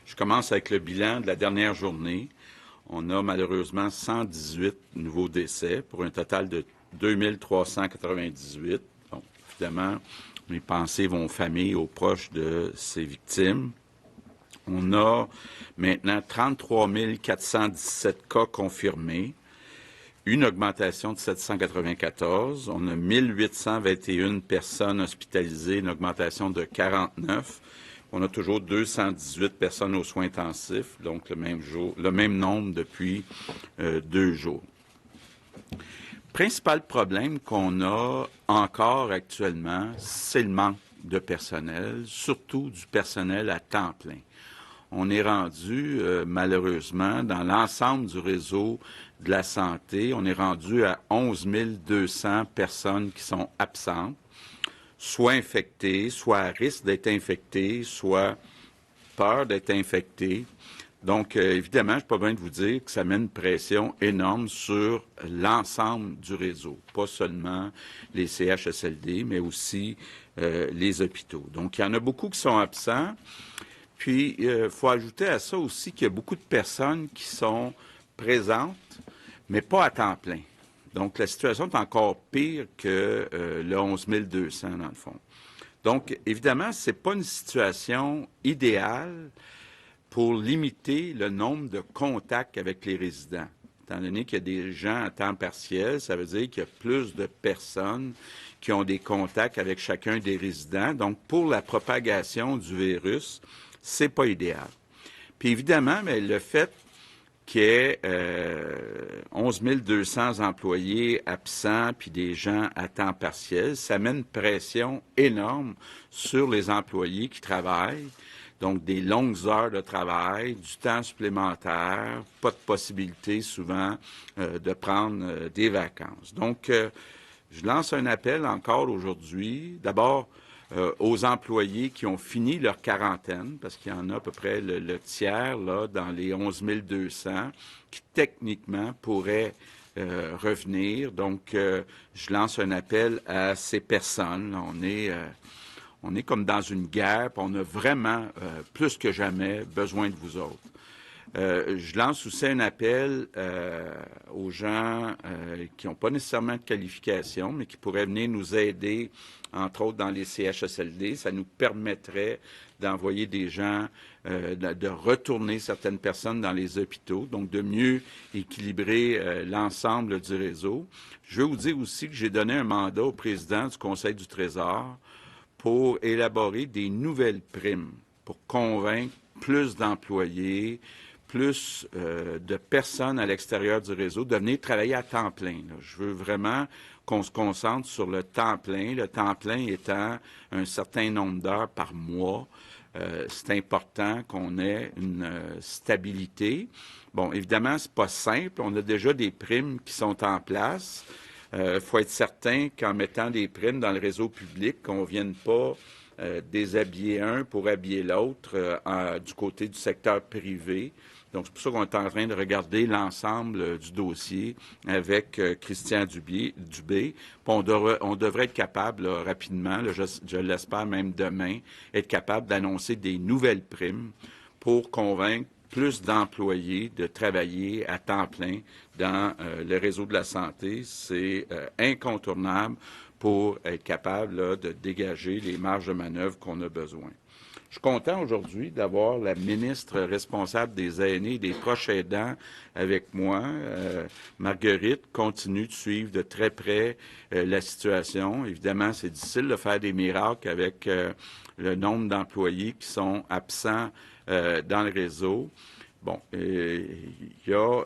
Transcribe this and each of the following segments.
Je commence avec le bilan de la dernière journée. On a malheureusement 118 nouveaux décès pour un total de 2398. Bon, évidemment, mes pensées vont aux familles, aux proches de ces victimes. On a maintenant 33 417 cas confirmés, une augmentation de 794. On a 1821 personnes hospitalisées, une augmentation de 49. On a toujours 218 personnes aux soins intensifs, donc le même nombre depuis 2 jours. Principal problème qu'on a encore actuellement, c'est le manque de personnel, surtout du personnel à temps plein. On est rendu, malheureusement, dans l'ensemble du réseau de la santé, on est rendu à 11 200 personnes qui sont absentes, soit infectées, soit à risque d'être infectées, soit peur d'être infectées. Donc, évidemment, je n'ai pas besoin de vous dire que ça met une pression énorme sur l'ensemble du réseau, pas seulement les CHSLD, mais aussi les hôpitaux. Donc, il y en a beaucoup qui sont absents. Puis, il faut ajouter à ça aussi qu'il y a beaucoup de personnes qui sont présentes, mais pas à temps plein. Donc, la situation est encore pire que le 11 200, dans le fond. Donc, évidemment, ce n'est pas une situation idéale pour limiter le nombre de contacts avec les résidents. Étant donné qu'il y a des gens à temps partiel, ça veut dire qu'il y a plus de personnes qui ont des contacts avec chacun des résidents. Donc, pour la propagation du virus, c'est pas idéal. Puis évidemment, mais le fait qu'il y ait 11 200 employés absents puis des gens à temps partiel, ça met une pression énorme sur les employés qui travaillent. Donc, des longues heures de travail, du temps supplémentaire, pas de possibilité souvent de prendre des vacances. Donc, je lance un appel encore aujourd'hui. D'abord, aux employés qui ont fini leur quarantaine, parce qu'il y en a à peu près le tiers là, dans les 11 200 qui techniquement pourraient revenir. Donc, je lance un appel à ces personnes. On est comme dans une guerre, puis on a vraiment, plus que jamais, besoin de vous autres. Je lance aussi un appel aux gens qui n'ont pas nécessairement de qualification, mais qui pourraient venir nous aider, entre autres dans les CHSLD. Ça nous permettrait d'envoyer des gens, de retourner certaines personnes dans les hôpitaux, donc de mieux équilibrer l'ensemble du réseau. Je veux vous dire aussi que j'ai donné un mandat au président du Conseil du Trésor pour élaborer des nouvelles primes, pour convaincre plus d'employés, plus de personnes à l'extérieur du réseau de venir travailler à temps plein. Là. Je veux vraiment qu'on se concentre sur le temps plein étant un certain nombre d'heures par mois. C'est important qu'on ait une stabilité. Bon, évidemment, c'est pas simple. On a déjà des primes qui sont en place. Faut être certain qu'en mettant des primes dans le réseau public, qu'on ne vienne pas déshabiller un pour habiller l'autre du côté du secteur privé. Donc, c'est pour ça qu'on est en train de regarder l'ensemble du dossier avec Christian Dubé. Puis on devrait être capable là, rapidement, là, je l'espère même demain, être capable d'annoncer des nouvelles primes pour convaincre plus d'employés de travailler à temps plein dans le réseau de la santé. C'est incontournable pour être capable là, de dégager les marges de manœuvre qu'on a besoin. Je suis content aujourd'hui d'avoir la ministre responsable des aînés et des proches aidants avec moi. Marguerite continue de suivre de très près la situation. Évidemment, c'est difficile de faire des miracles avec le nombre d'employés qui sont absents dans le réseau. Bon, il y a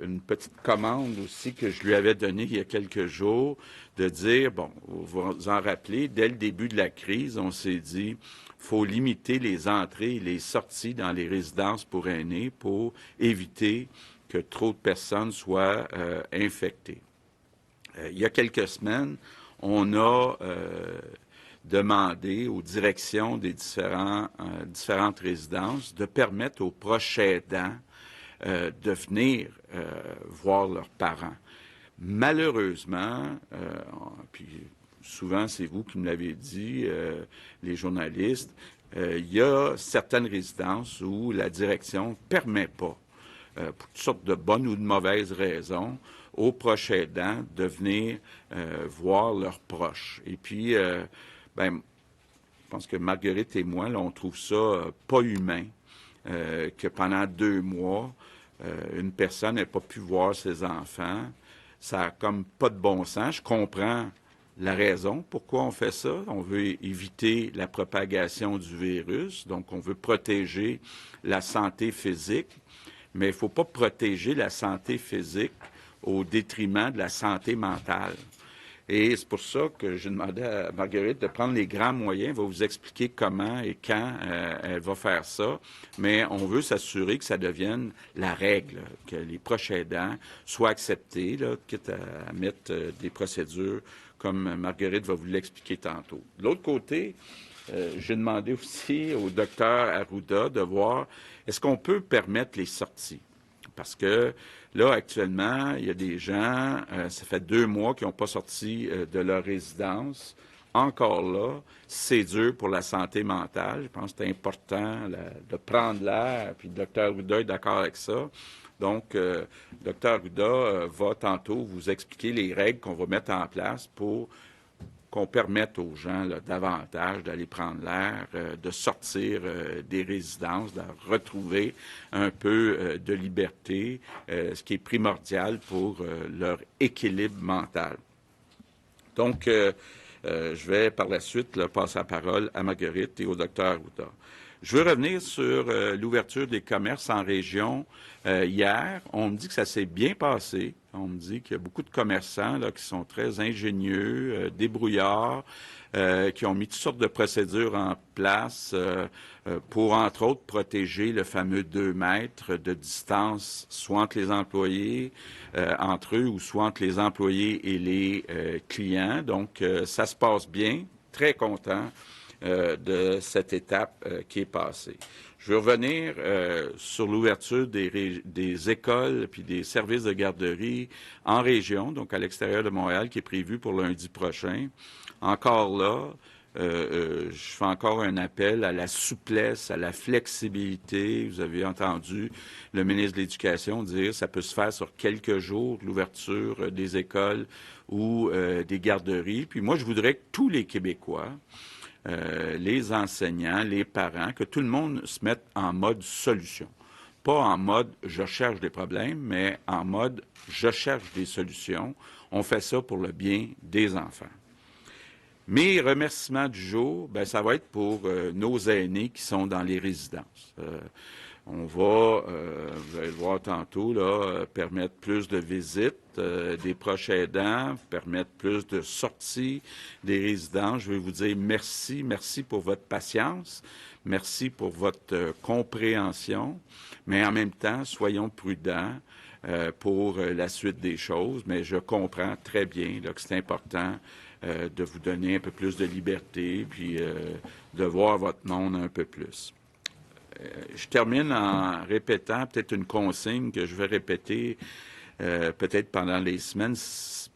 une petite commande aussi que je lui avais donnée il y a quelques jours de dire, bon, vous vous en rappelez, dès le début de la crise, on s'est dit, faut limiter les entrées et les sorties dans les résidences pour aînés pour éviter que trop de personnes soient infectées. Il y a quelques semaines, on a demander aux directions des différentes résidences de permettre aux proches aidants de venir voir leurs parents. Malheureusement, puis souvent c'est vous qui me l'avez dit, les journalistes, il y a certaines résidences où la direction ne permet pas, pour toutes sortes de bonnes ou de mauvaises raisons, aux proches aidants de venir voir leurs proches. Et puis, ben, je pense que Marguerite et moi, là, on trouve ça pas humain que pendant 2 mois, une personne n'ait pas pu voir ses enfants. Ça n'a comme pas de bon sens. Je comprends la raison pourquoi on fait ça. On veut éviter la propagation du virus, donc on veut protéger la santé physique, mais il ne faut pas protéger la santé physique au détriment de la santé mentale. Et c'est pour ça que j'ai demandé à Marguerite de prendre les grands moyens. Elle va vous expliquer comment et quand elle va faire ça. Mais on veut s'assurer que ça devienne la règle, que les proches aidants soient acceptés, là, quitte à mettre des procédures comme Marguerite va vous l'expliquer tantôt. De l'autre côté, j'ai demandé aussi au docteur Arruda de voir est-ce qu'on peut permettre les sorties. Parce que là, actuellement, il y a des gens, ça fait 2 mois qui n'ont pas sorti de leur résidence. Encore là, c'est dur pour la santé mentale. Je pense que c'est important de prendre l'air, puis le docteur Arruda est d'accord avec ça. Donc, le docteur Arruda va tantôt vous expliquer les règles qu'on va mettre en place pour qu'on permette aux gens là, davantage d'aller prendre l'air, de sortir des résidences, de retrouver un peu de liberté, ce qui est primordial pour leur équilibre mental. Donc, je vais par la suite là, passer la parole à Marguerite et au docteur Arruda. Je veux revenir sur l'ouverture des commerces en région. Hier, on me dit que ça s'est bien passé. On me dit qu'il y a beaucoup de commerçants là, qui sont très ingénieux, débrouillards, qui ont mis toutes sortes de procédures en place pour, entre autres, protéger le fameux 2 mètres de distance, soit entre les employés, entre eux, ou soit entre les employés et les clients. Donc, ça se passe bien. Très content de cette étape qui est passée. Je veux revenir sur l'ouverture des écoles puis des services de garderie en région, donc à l'extérieur de Montréal, qui est prévu pour lundi prochain. Encore là, je fais encore un appel à la souplesse, à la flexibilité. Vous avez entendu le ministre de l'Éducation dire que ça peut se faire sur quelques jours, l'ouverture des écoles ou des garderies. Puis moi, je voudrais que tous les Québécois, les enseignants, les parents, que tout le monde se mette en mode solution. Pas en mode « je cherche des problèmes », mais en mode « je cherche des solutions ». On fait ça pour le bien des enfants. Mes remerciements du jour, ben, ça va être pour nos aînés qui sont dans les résidences. On va, vous allez le voir tantôt, là, permettre plus de visites des proches aidants, permettre plus de sorties des résidents. Je veux vous dire merci, merci pour votre patience, merci pour votre compréhension, mais en même temps, soyons prudents pour la suite des choses, mais je comprends très bien là, que c'est important de vous donner un peu plus de liberté, puis de voir votre monde un peu plus. Je termine en répétant peut-être une consigne que je vais répéter peut-être pendant les semaines,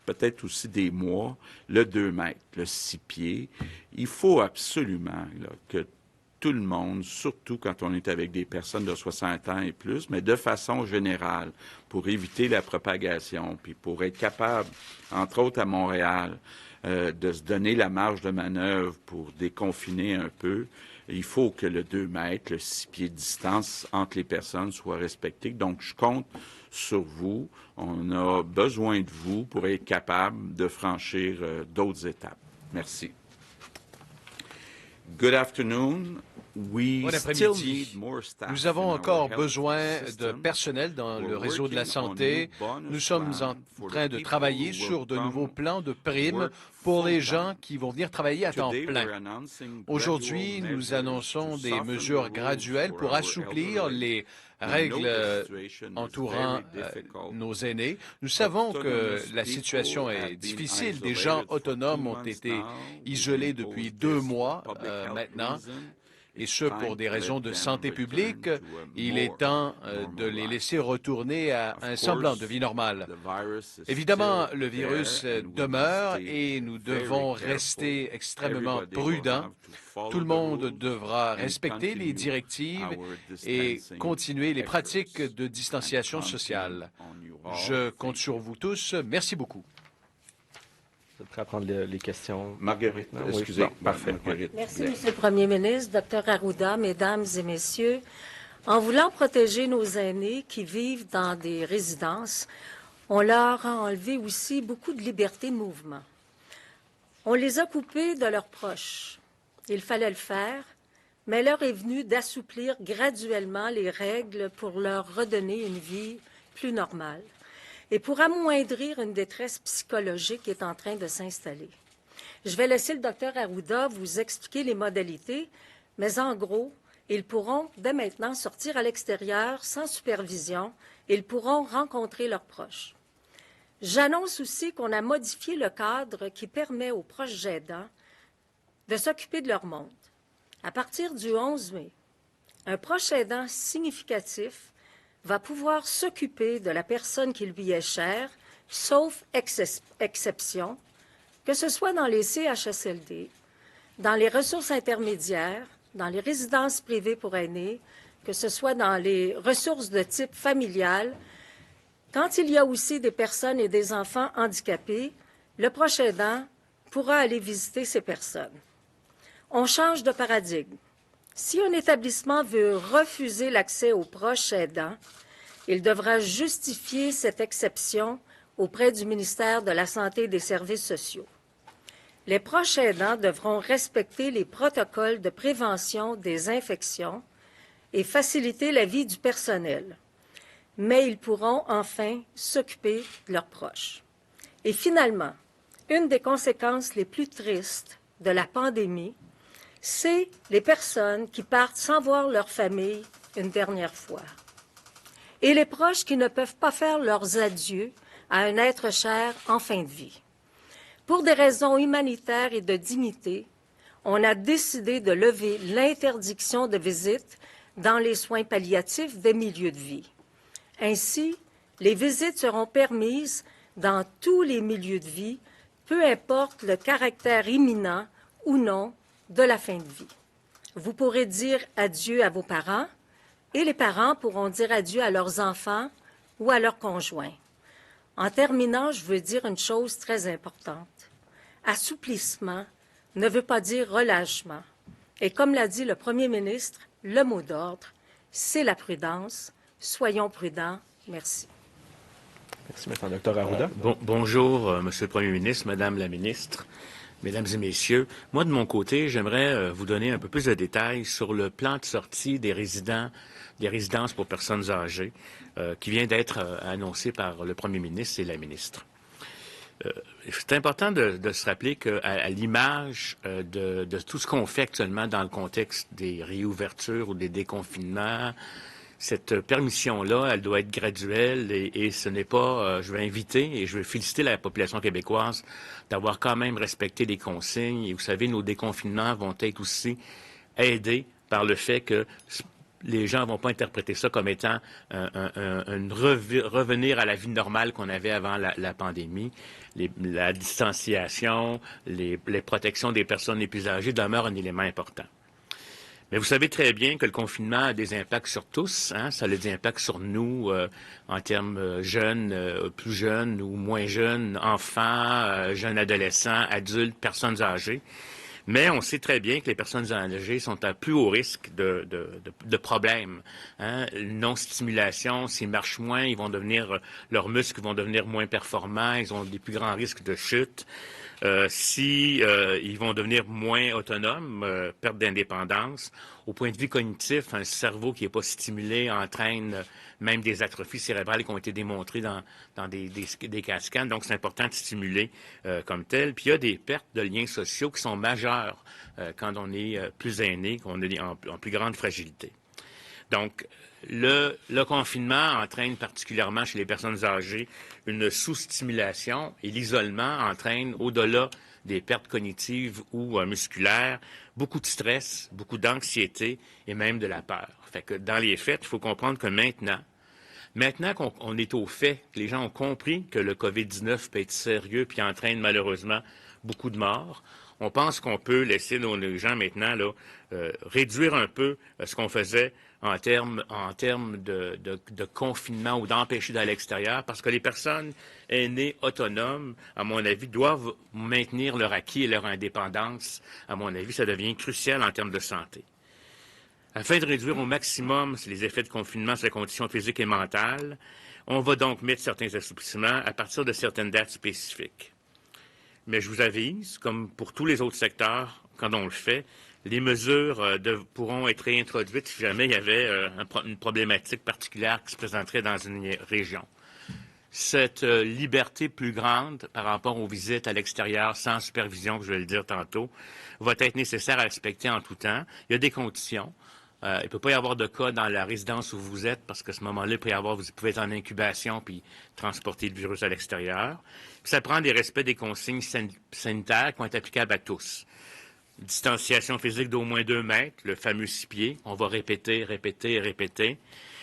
peut-être aussi des mois, le 2 mètres, le 6 pieds. Il faut absolument là, que tout le monde, surtout quand on est avec des personnes de 60 ans et plus, mais de façon générale, pour éviter la propagation, puis pour être capable, entre autres à Montréal, de se donner la marge de manœuvre pour déconfiner un peu, il faut que le 2 mètres, le 6 pieds de distance entre les personnes soit respecté. Donc, je compte sur vous. On a besoin de vous pour être capable de franchir d'autres étapes. Merci. Good afternoon. Bon après-midi. Nous avons encore besoin de personnel dans le réseau de la santé. Nous sommes en train de travailler sur de nouveaux plans de primes pour les gens qui vont venir travailler à temps plein. Aujourd'hui, nous annonçons des mesures graduelles pour assouplir les règles entourant nos aînés. Nous savons que la situation est difficile. Des gens autonomes ont été isolés depuis 2 mois maintenant. et ce pour des raisons de santé publique, il est temps de les laisser retourner à un semblant de vie normale. Évidemment, le virus demeure et nous devons rester extrêmement prudents. Tout le monde devra respecter les directives et continuer les pratiques de distanciation sociale. Je compte sur vous tous. Merci beaucoup. Vous êtes prêt à prendre les questions? Marguerite, excusez. Oui, parfait. Marguerite. Merci, Monsieur le Premier ministre, Dr Arruda, Mesdames et Messieurs. En voulant protéger nos aînés qui vivent dans des résidences, on leur a enlevé aussi beaucoup de liberté de mouvement. On les a coupés de leurs proches. Il fallait le faire, mais l'heure est venue d'assouplir graduellement les règles pour leur redonner une vie plus normale et pour amoindrir une détresse psychologique qui est en train de s'installer. Je vais laisser le docteur Arruda vous expliquer les modalités, mais en gros, ils pourront dès maintenant sortir à l'extérieur sans supervision et ils pourront rencontrer leurs proches. J'annonce aussi qu'on a modifié le cadre qui permet aux proches aidants de s'occuper de leur monde. À partir du 11 mai, un proche aidant significatif va pouvoir s'occuper de la personne qui lui est chère, sauf exception, que ce soit dans les CHSLD, dans les ressources intermédiaires, dans les résidences privées pour aînés, que ce soit dans les ressources de type familial. Quand il y a aussi des personnes et des enfants handicapés, le proche aidant pourra aller visiter ces personnes. On change de paradigme. Si un établissement veut refuser l'accès aux proches aidants, il devra justifier cette exception auprès du ministère de la Santé et des Services sociaux. Les proches aidants devront respecter les protocoles de prévention des infections et faciliter la vie du personnel, mais ils pourront enfin s'occuper de leurs proches. Et finalement, une des conséquences les plus tristes de la pandémie, c'est les personnes qui partent sans voir leur famille une dernière fois. Et les proches qui ne peuvent pas faire leurs adieux à un être cher en fin de vie. Pour des raisons humanitaires et de dignité, on a décidé de lever l'interdiction de visite dans les soins palliatifs des milieux de vie. Ainsi, les visites seront permises dans tous les milieux de vie, peu importe le caractère imminent ou non de la fin de vie. Vous pourrez dire adieu à vos parents et les parents pourront dire adieu à leurs enfants ou à leurs conjoints. En terminant, je veux dire une chose très importante. Assouplissement ne veut pas dire relâchement. Et comme l'a dit le Premier ministre, le mot d'ordre, c'est la prudence. Soyons prudents. Merci. Merci, M. Dr Arruda. Bonjour, Monsieur le Premier ministre, Madame la ministre. Mesdames et messieurs, moi, de mon côté, j'aimerais vous donner un peu plus de détails sur le plan de sortie des résidences pour personnes âgées qui vient d'être annoncé par le Premier ministre et la ministre. C'est important de se rappeler qu'à l'image de tout ce qu'on fait actuellement dans le contexte des réouvertures ou des déconfinements, cette permission-là, elle doit être graduelle et ce n'est pas, je veux inviter et je veux féliciter la population québécoise d'avoir quand même respecté les consignes. Et vous savez, nos déconfinements vont être aussi aidés par le fait que les gens ne vont pas interpréter ça comme étant revenir à la vie normale qu'on avait avant la pandémie. La distanciation, les protections des personnes les plus âgées demeurent un élément important. Mais vous savez très bien que le confinement a des impacts sur tous. Hein? Ça a des impacts sur nous en termes jeunes, plus jeunes ou moins jeunes, enfants, jeunes adolescents, adultes, personnes âgées. Mais on sait très bien que les personnes âgées sont à plus haut risque de problèmes. Hein? Non-stimulation, s'ils marchent moins, leurs muscles vont devenir moins performants, ils ont des plus grands risques de chute. Ils vont devenir moins autonomes, perte d'indépendance. Au point de vue cognitif, un cerveau qui n'est pas stimulé entraîne même des atrophies cérébrales qui ont été démontrées dans des cascades. Donc, c'est important de stimuler comme tel. Puis, il y a des pertes de liens sociaux qui sont majeures quand on est plus aîné, qu'on est en plus grande fragilité. Donc, le confinement entraîne particulièrement chez les personnes âgées une sous-stimulation et l'isolement entraîne, au-delà des pertes cognitives ou musculaires, beaucoup de stress, beaucoup d'anxiété et même de la peur. Fait que dans les faits, il faut comprendre que maintenant qu'on est au fait, que les gens ont compris que le COVID-19 peut être sérieux puis entraîne malheureusement beaucoup de morts, on pense qu'on peut laisser nos gens maintenant là, réduire un peu ce qu'on faisait en termes de confinement ou d'empêcher d'aller à l'extérieur, parce que les personnes aînées autonomes, à mon avis, doivent maintenir leur acquis et leur indépendance. À mon avis, ça devient crucial en termes de santé. Afin de réduire au maximum les effets de confinement sur les conditions physiques et mentales, on va donc mettre certains assouplissements à partir de certaines dates spécifiques. Mais je vous avise, comme pour tous les autres secteurs, quand on le fait, les mesures pourront être réintroduites si jamais il y avait une problématique particulière qui se présenterait dans une région. Cette liberté plus grande par rapport aux visites à l'extérieur sans supervision, je vais le dire tantôt, va être nécessaire à respecter en tout temps. Il y a des conditions. Il ne peut pas y avoir de cas dans la résidence où vous êtes, parce qu'à ce moment-là, vous pouvez être en incubation puis transporter le virus à l'extérieur. Puis ça prend des respects des consignes sanitaires qui vont être applicables à tous. Distanciation physique d'au moins 2 mètres, le fameux 6 pieds. On va répéter,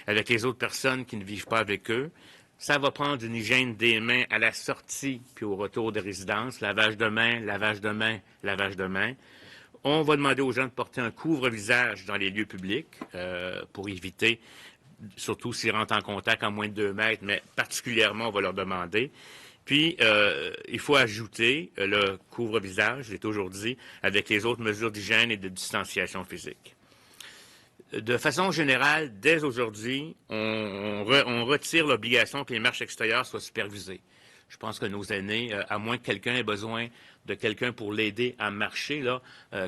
avec les autres personnes qui ne vivent pas avec eux. Ça va prendre une hygiène des mains à la sortie puis au retour des résidences. Lavage de mains, lavage de mains, lavage de mains. On va demander aux gens de porter un couvre-visage dans les lieux publics pour éviter, surtout s'ils rentrent en contact en moins de 2 mètres, mais particulièrement, on va leur demander. Puis, il faut ajouter le couvre-visage, j'ai toujours dit, avec les autres mesures d'hygiène et de distanciation physique. De façon générale, dès aujourd'hui, on retire l'obligation que les marches extérieures soient supervisées. Je pense que nos aînés, à moins que quelqu'un ait besoin de quelqu'un pour l'aider à marcher là,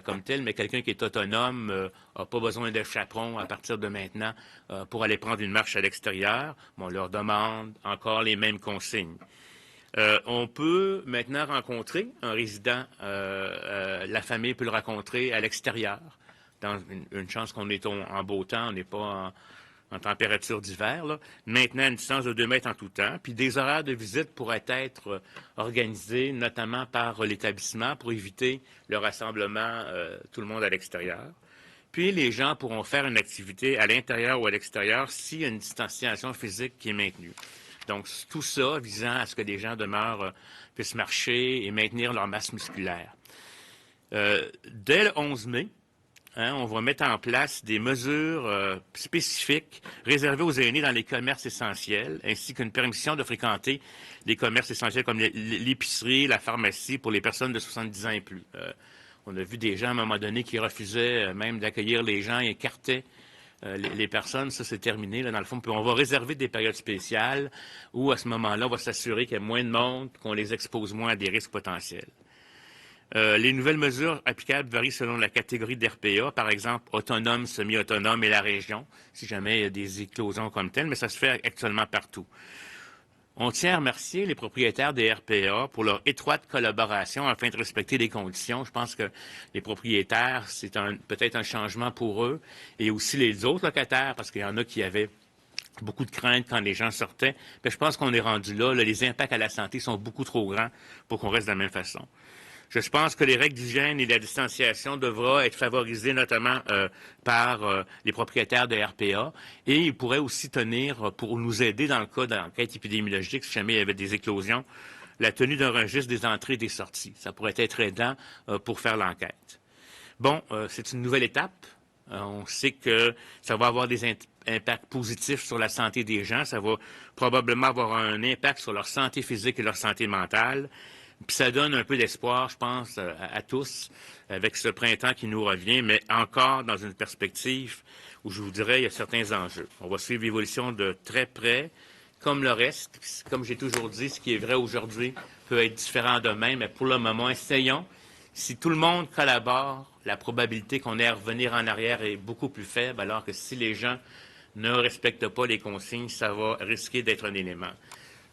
comme tel, mais quelqu'un qui est autonome n'a pas besoin de chaperon à partir de maintenant pour aller prendre une marche à l'extérieur. On leur demande encore les mêmes consignes. On peut maintenant rencontrer un résident, la famille peut le rencontrer à l'extérieur. Dans une chance qu'on est en beau temps, on n'est pas en température d'hiver. Maintenant, une distance de 2 mètres en tout temps. Puis des horaires de visite pourraient être organisés, notamment par l'établissement, pour éviter le rassemblement, tout le monde à l'extérieur. Puis les gens pourront faire une activité à l'intérieur ou à l'extérieur s'il y a une distanciation physique qui est maintenue. Donc, tout ça visant à ce que les gens puissent marcher et maintenir leur masse musculaire. Dès le 11 mai, on va mettre en place des mesures spécifiques réservées aux aînés dans les commerces essentiels, ainsi qu'une permission de fréquenter les commerces essentiels comme l'épicerie, la pharmacie pour les personnes de 70 ans et plus. On a vu des gens à un moment donné qui refusaient même d'accueillir les gens et écartaient les personnes. Ça, c'est terminé, là, dans le fond. Puis on va réserver des périodes spéciales où, à ce moment-là, on va s'assurer qu'il y a moins de monde, qu'on les expose moins à des risques potentiels. Les nouvelles mesures applicables varient selon la catégorie d'RPA, par exemple autonome, semi-autonome et la région, si jamais il y a des éclosions comme telles, mais ça se fait actuellement partout. On tient à remercier les propriétaires des RPA pour leur étroite collaboration afin de respecter les conditions. Je pense que les propriétaires, c'est peut-être un changement pour eux, et aussi les autres locataires, parce qu'il y en a qui avaient beaucoup de craintes quand les gens sortaient. Mais je pense qu'on est rendu là. Les impacts à la santé sont beaucoup trop grands pour qu'on reste de la même façon. Je pense que les règles d'hygiène et de la distanciation devront être favorisées notamment par les propriétaires de RPA, et ils pourraient aussi tenir, pour nous aider dans le cas d'enquête épidémiologique, si jamais il y avait des éclosions, la tenue d'un registre des entrées et des sorties. Ça pourrait être aidant pour faire l'enquête. Bon, c'est une nouvelle étape. On sait que ça va avoir des impacts positifs sur la santé des gens. Ça va probablement avoir un impact sur leur santé physique et leur santé mentale. Puis ça donne un peu d'espoir, je pense, à tous, avec ce printemps qui nous revient, mais encore dans une perspective où je vous dirais il y a certains enjeux. On va suivre l'évolution de très près, comme le reste. Comme j'ai toujours dit, ce qui est vrai aujourd'hui peut être différent demain, mais pour le moment, essayons. Si tout le monde collabore, la probabilité qu'on ait à revenir en arrière est beaucoup plus faible, alors que si les gens ne respectent pas les consignes, ça va risquer d'être un élément.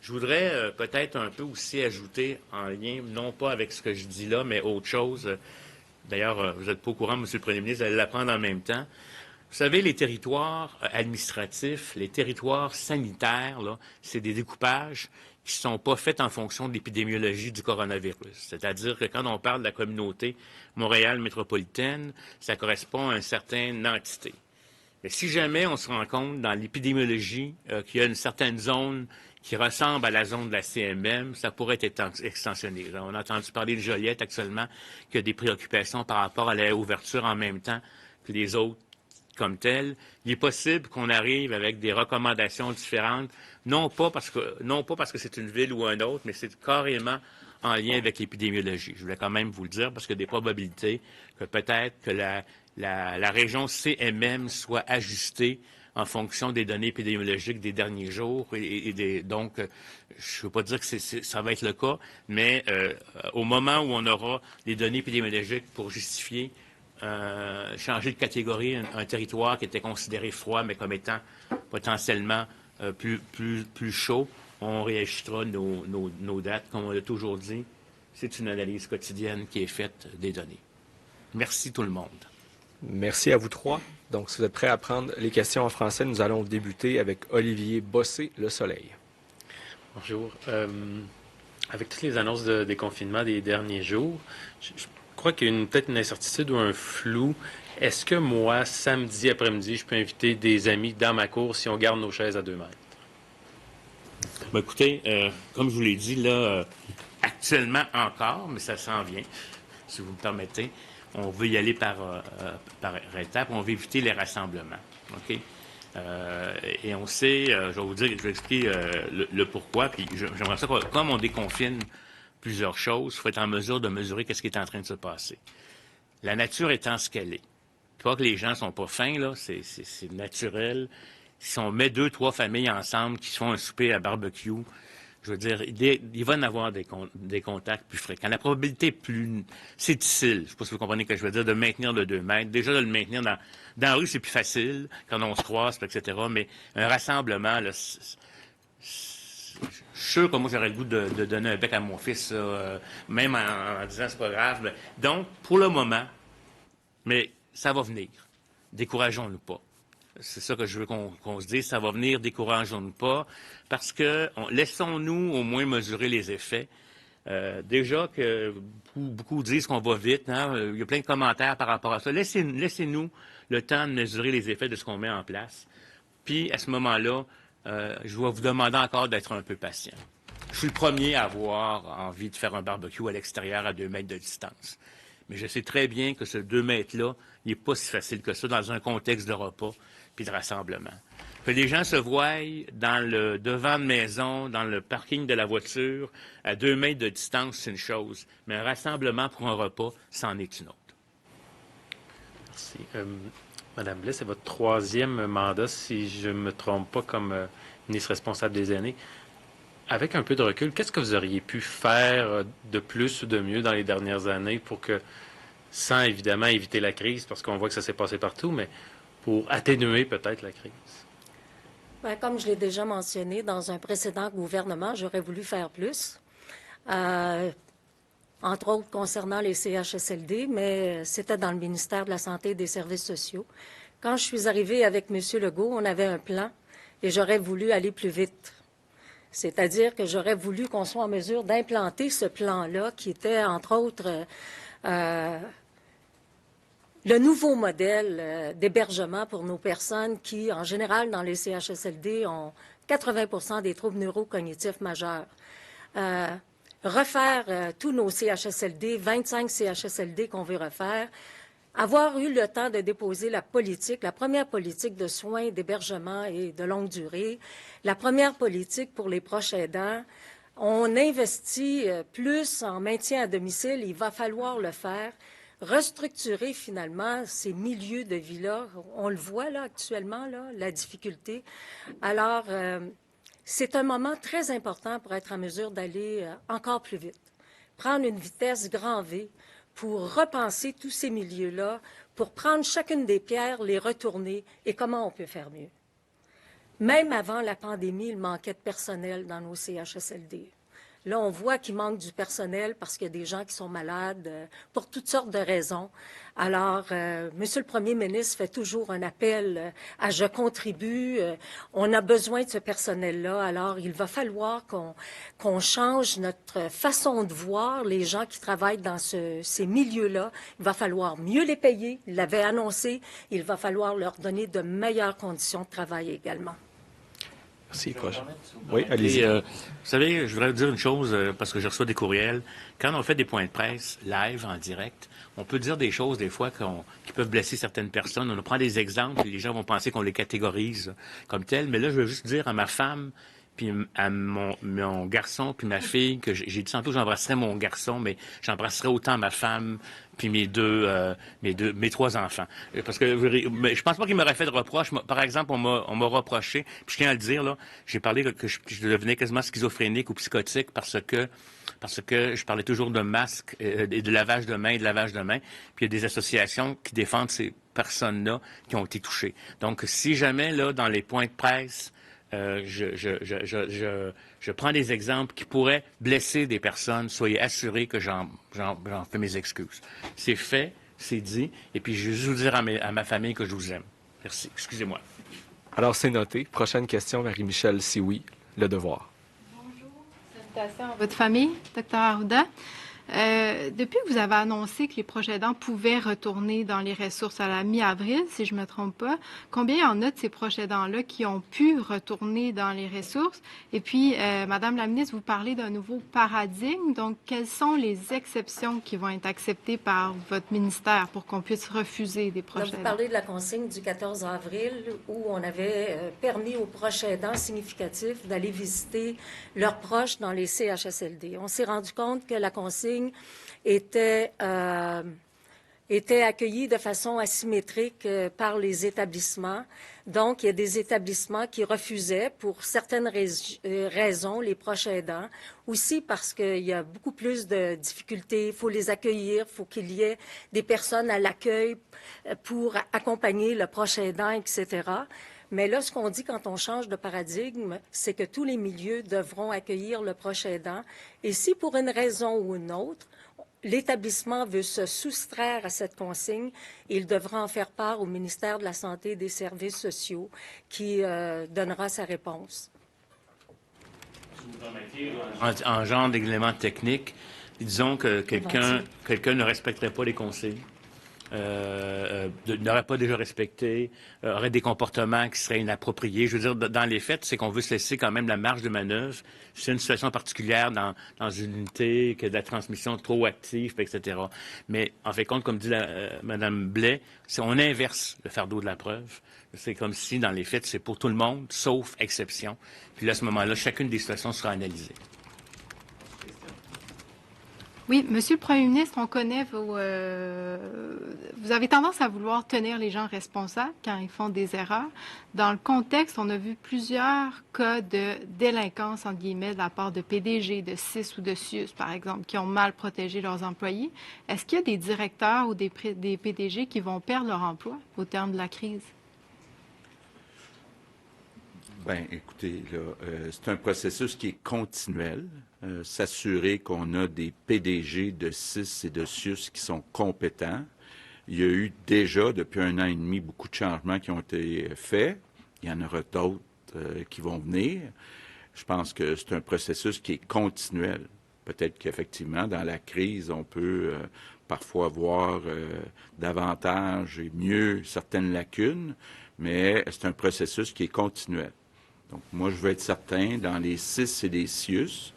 Je voudrais peut-être un peu aussi ajouter, en lien, non pas avec ce que je dis là, mais autre chose. D'ailleurs, vous n'êtes pas au courant, M. le Premier ministre, vous allez l'apprendre en même temps. Vous Vous savez, les territoires administratifs, les territoires sanitaires, là, c'est des découpages qui ne sont pas faits en fonction de l'épidémiologie du coronavirus. C'est-à-dire que quand on parle de la communauté Montréal métropolitaine, ça correspond à une certaine entité. Mais si jamais on se rend compte dans l'épidémiologie qu'il y a une certaine zone qui ressemble à la zone de la CMM, ça pourrait être extensionné. On a entendu parler de Joliette actuellement, qui a des préoccupations par rapport à l'ouverture en même temps que les autres comme tel. Il est possible qu'on arrive avec des recommandations différentes, non pas parce que c'est une ville ou un autre, mais c'est carrément en lien avec l'épidémiologie. Je voulais quand même vous le dire parce qu'il y a des probabilités que peut-être que la région CMM soit ajustée en fonction des données épidémiologiques des derniers jours. Donc, je ne veux pas dire que ça va être le cas, mais au moment où on aura les données épidémiologiques pour justifier changer de catégorie un territoire qui était considéré froid, mais comme étant potentiellement plus chaud, on réajustera nos dates. Comme on l'a toujours dit, c'est une analyse quotidienne qui est faite des données. Merci tout le monde. Merci à vous trois. Donc, si vous êtes prêts à prendre les questions en français, nous allons débuter avec Olivier Bossé, Le Soleil. Bonjour. Avec toutes les annonces de déconfinement des derniers jours, je crois qu'il y a peut-être une incertitude ou un flou. Est-ce que moi, samedi après-midi, je peux inviter des amis dans ma cour si on garde nos chaises à 2 mètres? Ben, écoutez, comme je vous l'ai dit, là, actuellement encore, mais ça s'en vient, si vous me permettez, on veut y aller par étapes, on veut éviter les rassemblements. OK? Et on sait, je vais vous expliquer le pourquoi, puis j'aimerais ça, comme on déconfine plusieurs choses, il faut être en mesure de mesurer ce qui est en train de se passer. La nature étant ce qu'elle est. Pas que les gens sont pas fins, là, c'est naturel. Si on met 2, 3 familles ensemble qui se font un souper à barbecue, je veux dire, il va y en avoir des contacts plus fréquents. La probabilité est plus... C'est difficile, je ne sais pas si vous comprenez ce que je veux dire, de maintenir le 2 mètres. Déjà, de le maintenir dans la rue, c'est plus facile, quand on se croise, etc. Mais un rassemblement, là, je suis sûr que moi, j'aurais le goût de donner un bec à mon fils, même en disant c'est pas grave. Donc, pour le moment, mais ça va venir. Décourageons-nous pas. C'est ça que je veux qu'on se dise. Ça va venir, décourageons-nous pas, parce que laissons-nous au moins mesurer les effets. Déjà que beaucoup disent qu'on va vite, hein? Il y a plein de commentaires par rapport à ça. Laissez-nous le temps de mesurer les effets de ce qu'on met en place. Puis, à ce moment-là, je vais vous demander encore d'être un peu patient. Je suis le premier à avoir envie de faire un barbecue à l'extérieur à 2 mètres de distance. Mais je sais très bien que ce 2 mètres-là, il n'est pas si facile que ça dans un contexte de repas puis de rassemblement. Que les gens se voient dans le devant de maison, dans le parking de la voiture, à 2 mètres de distance, c'est une chose. Mais un rassemblement pour un repas, c'en est une autre. Merci. Madame Blais, c'est votre 3e mandat, si je ne me trompe pas, comme ministre responsable des aînés. Avec un peu de recul, qu'est-ce que vous auriez pu faire de plus ou de mieux dans les dernières années pour que, sans évidemment éviter la crise, parce qu'on voit que ça s'est passé partout, mais pour atténuer peut-être la crise? Bien, comme je l'ai déjà mentionné, dans un précédent gouvernement, j'aurais voulu faire plus, entre autres concernant les CHSLD, mais c'était dans le ministère de la Santé et des Services sociaux. Quand je suis arrivée avec M. Legault, on avait un plan et j'aurais voulu aller plus vite. C'est-à-dire que j'aurais voulu qu'on soit en mesure d'implanter ce plan-là, qui était, entre autres, le nouveau modèle d'hébergement pour nos personnes qui, en général, dans les CHSLD, ont 80 des troubles neurocognitifs majeurs. Refaire tous nos CHSLD, 25 CHSLD qu'on veut refaire, avoir eu le temps de déposer la première politique de soins, d'hébergement et de longue durée, la première politique pour les proches aidants. On investit plus en maintien à domicile, il va falloir le faire. Restructurer finalement ces milieux de vie-là, on le voit là actuellement, là, la difficulté. Alors, c'est un moment très important pour être en mesure d'aller encore plus vite, prendre une vitesse grand V pour repenser tous ces milieux-là, pour prendre chacune des pierres, les retourner et comment on peut faire mieux. Même avant la pandémie, il manquait de personnel dans nos CHSLD. Là, on voit qu'il manque du personnel parce qu'il y a des gens qui sont malades pour toutes sortes de raisons. Alors, Monsieur le Premier ministre fait toujours un appel à « je contribue ». On a besoin de ce personnel-là. Alors, il va falloir qu'on change notre façon de voir les gens qui travaillent dans ces milieux-là. Il va falloir mieux les payer. Il l'avait annoncé. Il va falloir leur donner de meilleures conditions de travail également. Merci. Oui, allez-y. Vous savez, je voudrais vous dire une chose, parce que je reçois des courriels. Quand on fait des points de presse live, en direct, on peut dire des choses, des fois, qui peuvent blesser certaines personnes. On prend des exemples, et les gens vont penser qu'on les catégorise comme tels. Mais là, je veux juste dire à ma femme, puis à mon garçon, puis ma fille, que j'ai dit tantôt que j'embrasserais mon garçon, mais j'embrasserais autant ma femme, puis mes trois enfants. Parce que je pense pas qu'il m'aurait fait de reproche. Par exemple, on m'a reproché, puis je tiens à le dire, là, j'ai parlé que je devenais quasiment schizophrénique ou psychotique parce que je parlais toujours de masques et de lavage de mains, puis il y a des associations qui défendent ces personnes-là qui ont été touchées. Donc, si jamais, là, dans les points de presse, je prends des exemples qui pourraient blesser des personnes, soyez assurés que j'en fais mes excuses. C'est fait, c'est dit, et puis je vais juste vous dire à ma famille que je vous aime. Merci. Excusez-moi. Alors, c'est noté. Prochaine question, Marie-Michel Sioui, Le Devoir. Bonjour. Salutations à votre famille, Dr. Arruda. Depuis que vous avez annoncé que les proches aidants pouvaient retourner dans les ressources à la mi-avril, si je ne me trompe pas, combien il y en a de ces proches aidants-là qui ont pu retourner dans les ressources? Et puis, Madame la ministre, vous parlez d'un nouveau paradigme. Donc, quelles sont les exceptions qui vont être acceptées par votre ministère pour qu'on puisse refuser des proches aidants? Vous parlez de la consigne du 14 avril où on avait permis aux proches aidants significatifs d'aller visiter leurs proches dans les CHSLD. On s'est rendu compte que la consigne était accueillie de façon asymétrique par les établissements. Donc, il y a des établissements qui refusaient, pour certaines raisons, les proches aidants. Aussi parce qu'il y a beaucoup plus de difficultés. Il faut les accueillir, il faut qu'il y ait des personnes à l'accueil pour accompagner le proche aidant, etc. Mais là, ce qu'on dit quand on change de paradigme, c'est que tous les milieux devront accueillir le proche aidant. Et si, pour une raison ou une autre, l'établissement veut se soustraire à cette consigne, il devra en faire part au ministère de la Santé et des Services sociaux qui donnera sa réponse. En genre d'éléments techniques, disons que quelqu'un ne respecterait pas les consignes. N'aurait pas déjà respecté, aurait des comportements qui seraient inappropriés. Je veux dire, dans les faits, c'est qu'on veut se laisser quand même la marge de manœuvre. C'est une situation particulière dans une unité, que de la transmission trop active, etc. Mais en fait compte, comme dit Mme Blais, on inverse le fardeau de la preuve. C'est comme si, dans les faits, c'est pour tout le monde, sauf exception. Puis là, à ce moment-là, chacune des situations sera analysée. Oui, Monsieur le Premier ministre, on connaît vous avez tendance à vouloir tenir les gens responsables quand ils font des erreurs. Dans le contexte, on a vu plusieurs cas de délinquance, entre guillemets, de la part de PDG, de CIS ou de CIUS, par exemple, qui ont mal protégé leurs employés. Est-ce qu'il y a des directeurs ou des PDG qui vont perdre leur emploi au terme de la crise? Bien, écoutez, là, c'est un processus qui est continuel. S'assurer qu'on a des PDG de CIS et de CIUS qui sont compétents. Il y a eu déjà, depuis 1 an et demi, beaucoup de changements qui ont été faits. Il y en aura d'autres qui vont venir. Je pense que c'est un processus qui est continuel. Peut-être qu'effectivement, dans la crise, on peut parfois voir davantage et mieux certaines lacunes, mais c'est un processus qui est continuel. Donc, moi, je veux être certain, dans les CIS et les CIUS,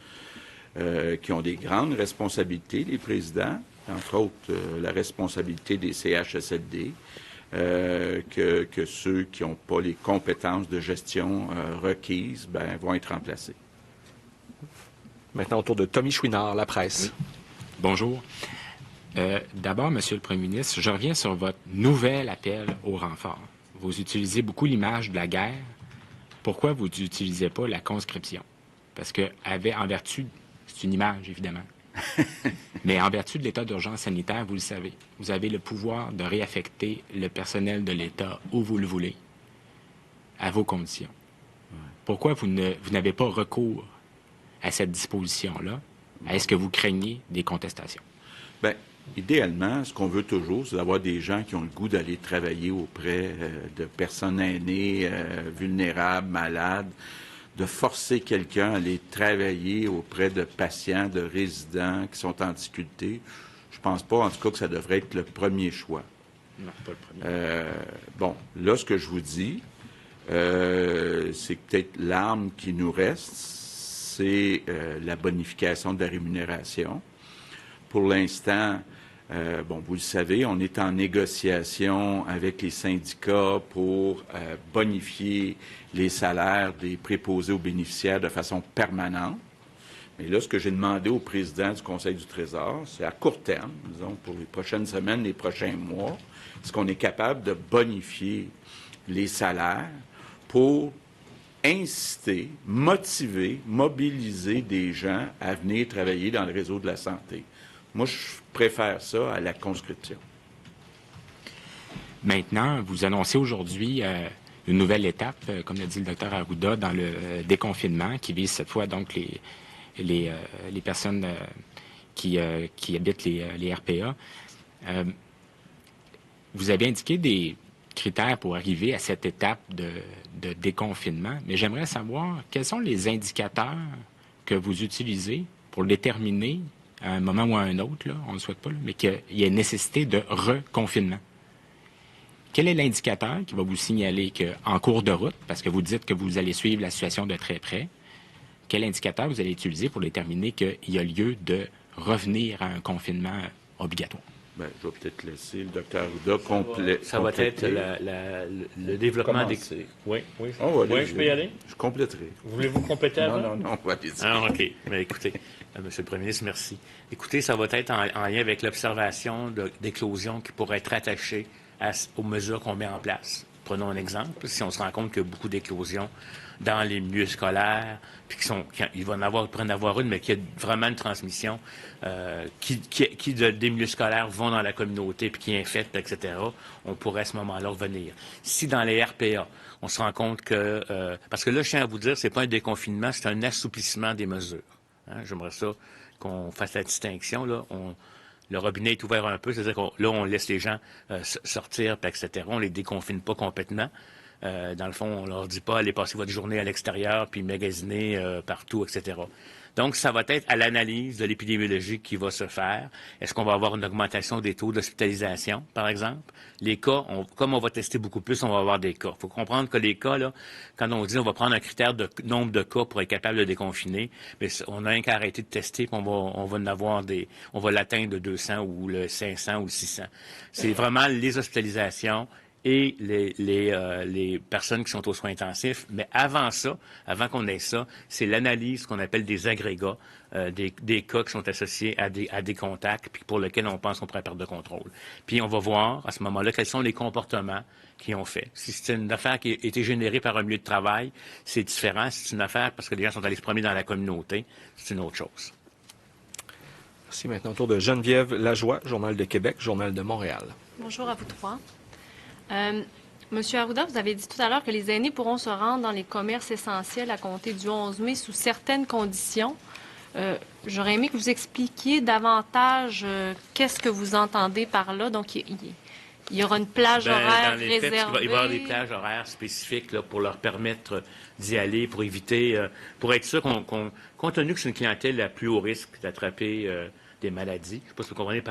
qui ont des grandes responsabilités, les présidents, entre autres la responsabilité des CHSLD, que ceux qui n'ont pas les compétences de gestion requises vont être remplacés. Maintenant, au tour de Tommy Chouinard, La Presse. Oui. Bonjour. D'abord, Monsieur le Premier ministre, je reviens sur votre nouvel appel au renfort. Vous utilisez beaucoup l'image de la guerre. Pourquoi vous n'utilisez pas la conscription? Parce que, en vertu, c'est une image, évidemment, mais en vertu de l'état d'urgence sanitaire, vous le savez, vous avez le pouvoir de réaffecter le personnel de l'État où vous le voulez, à vos conditions. Pourquoi vous n'avez pas recours à cette disposition-là? Est-ce que vous craignez des contestations? Bien, idéalement, ce qu'on veut toujours, c'est d'avoir des gens qui ont le goût d'aller travailler auprès de personnes aînées, vulnérables, malades, de forcer quelqu'un à aller travailler auprès de patients, de résidents qui sont en difficulté. Je pense pas, en tout cas, que ça devrait être le premier choix. Non, pas le premier. Bon, là, ce que je vous dis, c'est peut-être l'arme qui nous reste, c'est la bonification de la rémunération. Pour l'instant, bon, vous le savez, on est en négociation avec les syndicats pour bonifier les salaires des préposés aux bénéficiaires de façon permanente. Mais là, ce que j'ai demandé au président du Conseil du Trésor, c'est à court terme, disons, pour les prochaines semaines, les prochains mois, est-ce qu'on est capable de bonifier les salaires pour inciter, motiver, mobiliser des gens à venir travailler dans le réseau de la santé. Moi, je préfère ça à la conscription. Maintenant, vous annoncez aujourd'hui une nouvelle étape, comme l'a dit le docteur Arruda, dans le déconfinement, qui vise cette fois donc les personnes qui habitent les RPA. Vous avez indiqué des critères pour arriver à cette étape de déconfinement, mais j'aimerais savoir quels sont les indicateurs que vous utilisez pour déterminer à un moment ou à un autre, là, on ne le souhaite pas, là, mais qu'il y ait nécessité de reconfinement. Quel est l'indicateur qui va vous signaler qu'en cours de route, parce que vous dites que vous allez suivre la situation de très près, quel indicateur vous allez utiliser pour déterminer qu'il y a lieu de revenir à un confinement obligatoire? Bien, je vais peut-être laisser le docteur Arruda compléter. Ça va être le développement des... Oui, oui. Oh, oui, je peux y aller? Je compléterai. Voulez-vous compléter avant? Non, on va aller dire. Ah, OK. Mais écoutez, Monsieur le Premier ministre, merci. Écoutez, ça va être en lien avec l'observation d'éclosions qui pourraient être attachées aux mesures qu'on met en place. Prenons un exemple. Si on se rend compte qu'il y a beaucoup d'éclosions dans les milieux scolaires, puis il pourrait en avoir une, mais qu'il y a vraiment une transmission qui des milieux scolaires vont dans la communauté, puis qui infectent, etc., on pourrait à ce moment-là revenir. Si dans les RPA, on se rend compte que... parce que là, je tiens à vous dire, c'est pas un déconfinement, c'est un assouplissement des mesures. Hein? J'aimerais ça qu'on fasse la distinction, là. Le robinet est ouvert un peu, c'est-à-dire on laisse les gens sortir, etc. On les déconfine pas complètement. Dans le fond, on leur dit pas allez passer votre journée à l'extérieur puis magasiner partout, etc. Donc, ça va être à l'analyse de l'épidémiologie qui va se faire. Est-ce qu'on va avoir une augmentation des taux d'hospitalisation, par exemple? Les cas, comme on va tester beaucoup plus, on va avoir des cas. Il faut comprendre que les cas, là, quand on dit on va prendre un critère de nombre de cas pour être capable de déconfiner, mais on a qu'à arrêter de tester, puis on va en avoir on va l'atteindre le 200 ou le 500 ou le 600. C'est vraiment les hospitalisations et les personnes qui sont aux soins intensifs. Mais avant ça, avant qu'on ait ça, c'est l'analyse qu'on appelle des agrégats, des cas qui sont associés à des contacts, puis pour lesquels on pense qu'on pourrait perdre de contrôle. Puis on va voir, à ce moment-là, quels sont les comportements qu'ils ont fait. Si c'est une affaire qui a été générée par un milieu de travail, c'est différent. Si c'est une affaire parce que les gens sont allés se promener dans la communauté, c'est une autre chose. Merci. Maintenant, au tour de Geneviève Lajoie, Journal de Québec, Journal de Montréal. Bonjour à vous trois. Monsieur Arruda, vous avez dit tout à l'heure que les aînés pourront se rendre dans les commerces essentiels à compter du 11 mai sous certaines conditions. J'aurais aimé que vous expliquiez davantage qu'est-ce que vous entendez par là. Donc, il y aura une plage horaire réservée. Il va y avoir des plages horaires spécifiques là, pour leur permettre d'y aller, pour éviter, pour être sûr compte tenu que c'est une clientèle à plus haut risque d'attraper des maladies, je ne sais pas si vous comprenez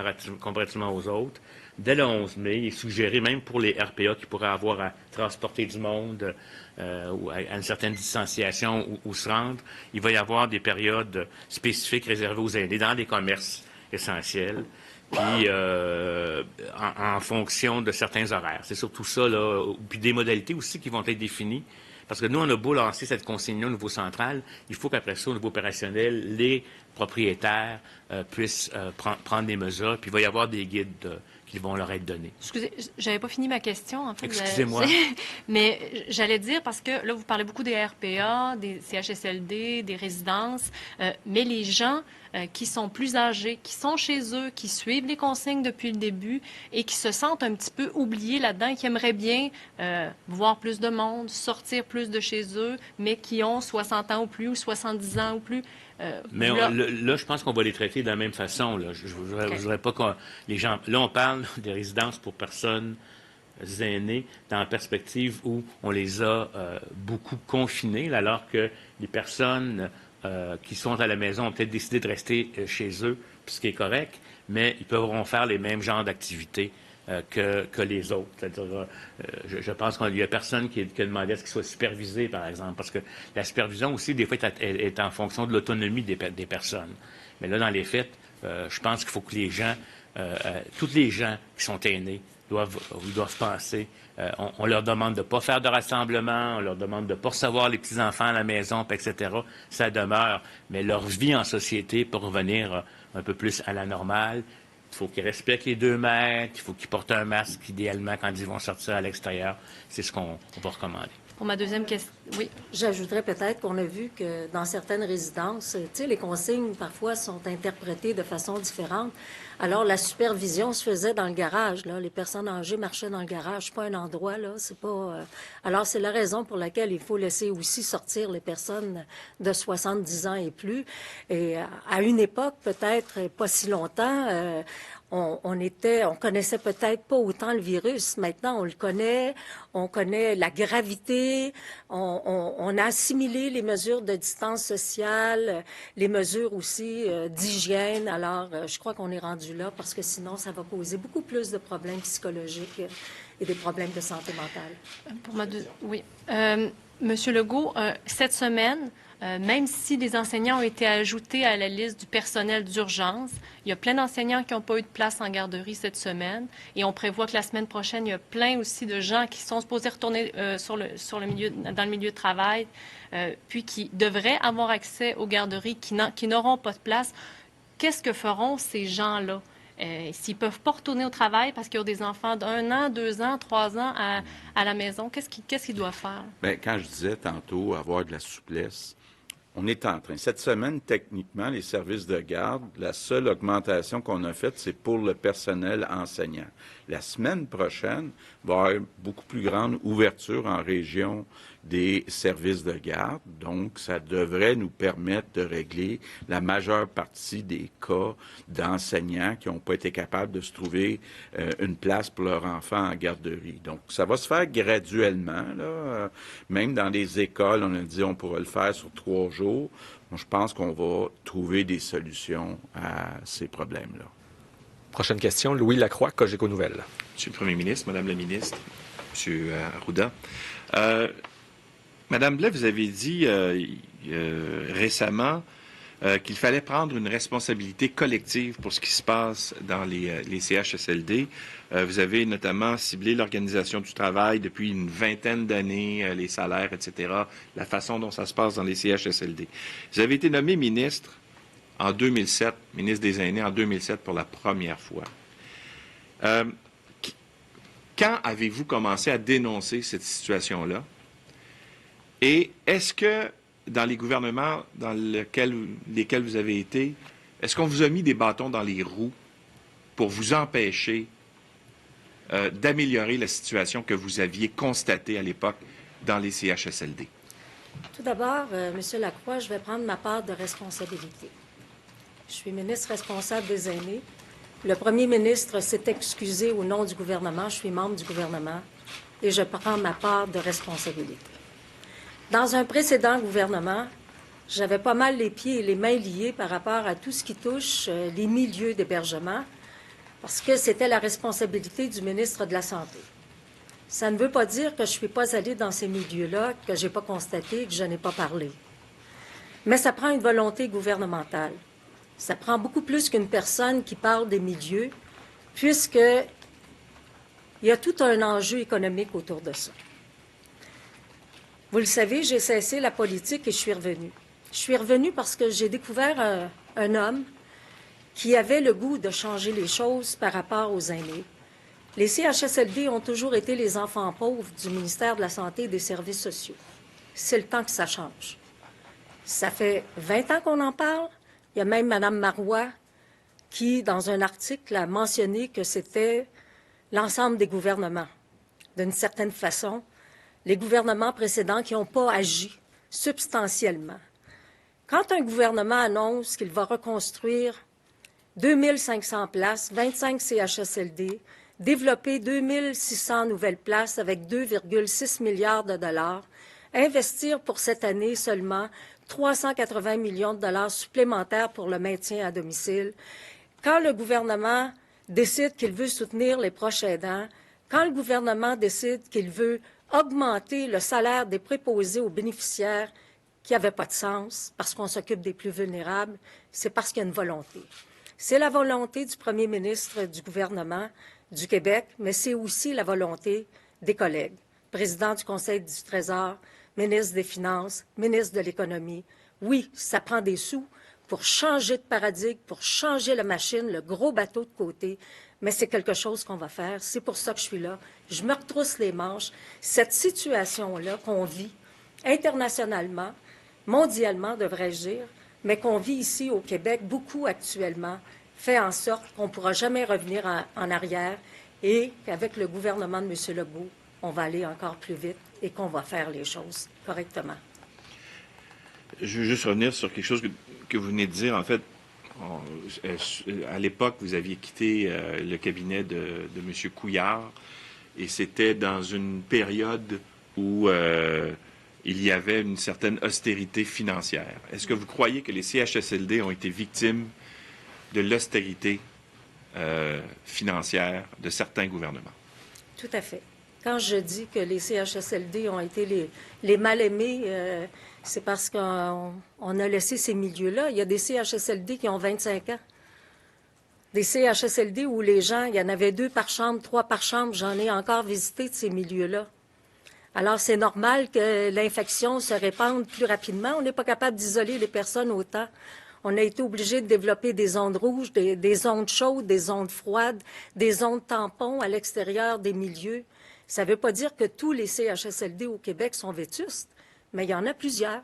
comparativement aux autres, dès le 11 mai, il est suggéré, même pour les RPA qui pourraient avoir à transporter du monde ou à une certaine distanciation ou se rendre, il va y avoir des périodes spécifiques réservées aux aînés dans des commerces essentiels, puis en fonction de certains horaires. C'est surtout ça, là, puis des modalités aussi qui vont être définies. Parce que nous, on a beau lancer cette consigne-là au niveau central, il faut qu'après ça, au niveau opérationnel, les propriétaires puissent prendre des mesures, puis il va y avoir des guides qui vont leur être donnés. Excusez, j'avais pas fini ma question, en fait. Excusez-moi. Mais j'allais dire, parce que là, vous parlez beaucoup des RPA, des CHSLD, des résidences, mais les gens qui sont plus âgés, qui sont chez eux, qui suivent les consignes depuis le début et qui se sentent un petit peu oubliés là-dedans, qui aimeraient bien voir plus de monde, sortir plus plus de chez eux, mais qui ont 60 ans ou plus ou 70 ans ou plus. Mais là, je pense qu'on va les traiter de la même façon. Là. Je ne voudrais pas que les gens... Là, on parle des résidences pour personnes aînées dans la perspective où on les a beaucoup confinés, là, alors que les personnes qui sont à la maison ont peut-être décidé de rester chez eux, ce qui est correct, mais ils pourront faire les mêmes genres d'activités que les autres. C'est-à-dire, je pense qu'il n'y a personne qui a demandé à ce qu'il soit supervisé, par exemple, parce que la supervision aussi, des fois, est en fonction de l'autonomie des personnes. Mais là, dans les faits, je pense qu'il faut que les gens, tous les gens qui sont aînés, doivent penser. On leur demande de ne pas faire de rassemblement, on leur demande de ne pas recevoir les petits-enfants à la maison, etc. Ça demeure. Mais leur vie en société pour revenir un peu plus à la normale, il faut qu'ils respectent les 2 mètres, il faut qu'ils portent un masque, idéalement, quand ils vont sortir à l'extérieur. C'est ce qu'on va recommander. Pour ma deuxième question, oui. J'ajouterais peut-être qu'on a vu que dans certaines résidences, tu sais, les consignes, parfois, sont interprétées de façon différente. Alors, la supervision se faisait dans le garage, là. Les personnes âgées marchaient dans le garage. C'est pas un endroit, là. C'est pas... Alors, c'est la raison pour laquelle il faut laisser aussi sortir les personnes de 70 ans et plus. Et à une époque, peut-être pas si longtemps, on connaissait peut-être pas autant le virus. Maintenant, on connaît la gravité, on a assimilé les mesures de distance sociale, les mesures aussi d'hygiène. Alors, je crois qu'on est rendu là parce que sinon, ça va poser beaucoup plus de problèmes psychologiques et des problèmes de santé mentale. Oui. Monsieur Legault, cette semaine, même si des enseignants ont été ajoutés à la liste du personnel d'urgence, il y a plein d'enseignants qui n'ont pas eu de place en garderie cette semaine. Et on prévoit que la semaine prochaine, il y a plein aussi de gens qui sont supposés retourner dans le milieu de travail, puis qui devraient avoir accès aux garderies, qui n'auront pas de place. Qu'est-ce que feront ces gens-là? S'ils ne peuvent pas retourner au travail parce qu'ils ont des enfants d'1 an, 2 ans, 3 ans à la maison, qu'est-ce qu'ils doivent faire? Bien, quand je disais tantôt avoir de la souplesse, on est en train. Cette semaine, techniquement, les services de garde, la seule augmentation qu'on a faite, c'est pour le personnel enseignant. La semaine prochaine, il va y avoir beaucoup plus grande ouverture en région des services de garde. Donc, ça devrait nous permettre de régler la majeure partie des cas d'enseignants qui n'ont pas été capables de se trouver une place pour leur enfant en garderie. Donc, ça va se faire graduellement, là. Même dans les écoles, on a dit on pourra le faire sur 3 jours. Moi, je pense qu'on va trouver des solutions à ces problèmes-là. Prochaine question, Louis Lacroix, Cogeco Nouvelles. Monsieur le Premier ministre, Madame la ministre, Monsieur Arruda. Madame Blais, vous avez dit récemment qu'il fallait prendre une responsabilité collective pour ce qui se passe dans les CHSLD. Vous avez notamment ciblé l'organisation du travail depuis une vingtaine d'années, les salaires, etc., la façon dont ça se passe dans les CHSLD. Vous avez été nommé ministre en 2007, ministre des Aînés en 2007 pour la première fois. Quand avez-vous commencé à dénoncer cette situation-là? Et est-ce que dans les gouvernements dans lesquels vous avez été, est-ce qu'on vous a mis des bâtons dans les roues pour vous empêcher d'améliorer la situation que vous aviez constatée à l'époque dans les CHSLD? Tout d'abord, M. Lacroix, je vais prendre ma part de responsabilité. Je suis ministre responsable des Aînés. Le premier ministre s'est excusé au nom du gouvernement. Je suis membre du gouvernement et je prends ma part de responsabilité. Dans un précédent gouvernement, j'avais pas mal les pieds et les mains liés par rapport à tout ce qui touche les milieux d'hébergement, parce que c'était la responsabilité du ministre de la Santé. Ça ne veut pas dire que je ne suis pas allée dans ces milieux-là, que je n'ai pas constaté, que je n'ai pas parlé. Mais ça prend une volonté gouvernementale. Ça prend beaucoup plus qu'une personne qui parle des milieux, puisqu'il y a tout un enjeu économique autour de ça. Vous le savez, j'ai cessé la politique et je suis revenue. Je suis revenue parce que j'ai découvert un homme qui avait le goût de changer les choses par rapport aux aînés. Les CHSLD ont toujours été les enfants pauvres du ministère de la Santé et des Services sociaux. C'est le temps que ça change. Ça fait 20 ans qu'on en parle. Il y a même Mme Marois qui, dans un article, a mentionné que c'était l'ensemble des gouvernements. D'une certaine façon, les gouvernements précédents qui n'ont pas agi substantiellement. Quand un gouvernement annonce qu'il va reconstruire 2500 places, 25 CHSLD, développer 2600 nouvelles places avec 2,6 milliards de dollars, investir pour cette année seulement 380 millions de dollars supplémentaires pour le maintien à domicile. Quand le gouvernement décide qu'il veut soutenir les proches aidants, quand le gouvernement décide qu'il veut augmenter le salaire des préposés aux bénéficiaires qui n'avait pas de sens parce qu'on s'occupe des plus vulnérables, c'est parce qu'il y a une volonté. C'est la volonté du premier ministre du gouvernement du Québec, mais c'est aussi la volonté des collègues, président du Conseil du Trésor, ministre des Finances, ministre de l'Économie. Oui, ça prend des sous pour changer de paradigme, pour changer la machine, le gros bateau de côté, mais c'est quelque chose qu'on va faire. C'est pour ça que je suis là. Je me retrousse les manches. Cette situation-là qu'on vit internationalement, mondialement, devrais-je dire, mais qu'on vit ici au Québec beaucoup actuellement, fait en sorte qu'on ne pourra jamais revenir en arrière et qu'avec le gouvernement de M. Legault, on va aller encore plus vite et qu'on va faire les choses correctement. Je veux juste revenir sur quelque chose que vous venez de dire. En fait, à l'époque, vous aviez quitté le cabinet de M. Couillard et c'était dans une période où il y avait une certaine austérité financière. Est-ce que vous croyez que les CHSLD ont été victimes de l'austérité financière de certains gouvernements? Tout à fait. Quand je dis que les CHSLD ont été les mal-aimés, c'est parce qu'on a laissé ces milieux-là. Il y a des CHSLD qui ont 25 ans. Des CHSLD où les gens, il y en avait 2 par chambre, 3 par chambre. J'en ai encore visité de ces milieux-là. Alors, c'est normal que l'infection se répande plus rapidement. On n'est pas capable d'isoler les personnes autant. On a été obligé de développer des zones rouges, des zones chaudes, des zones froides, des zones tampons à l'extérieur des milieux. Ça ne veut pas dire que tous les CHSLD au Québec sont vétustes, mais il y en a plusieurs.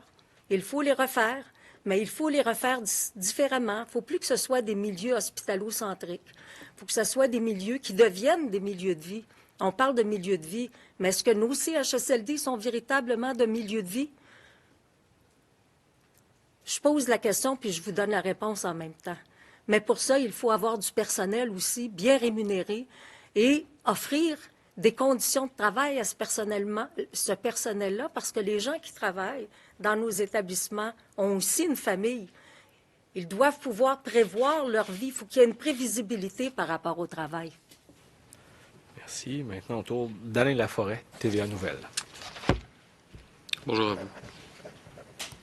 Il faut les refaire, mais il faut les refaire différemment. Il ne faut plus que ce soit des milieux hospitalo-centriques. Il faut que ce soit des milieux qui deviennent des milieux de vie. On parle de milieux de vie, mais est-ce que nos CHSLD sont véritablement de milieux de vie? Je pose la question, puis je vous donne la réponse en même temps. Mais pour ça, il faut avoir du personnel aussi bien rémunéré et offrir des conditions de travail à ce personnel-là, parce que les gens qui travaillent dans nos établissements ont aussi une famille. Ils doivent pouvoir prévoir leur vie. Il faut qu'il y ait une prévisibilité par rapport au travail. Merci. Maintenant, au tour d'Alain Laforêt, TVA Nouvelles. Bonjour à vous.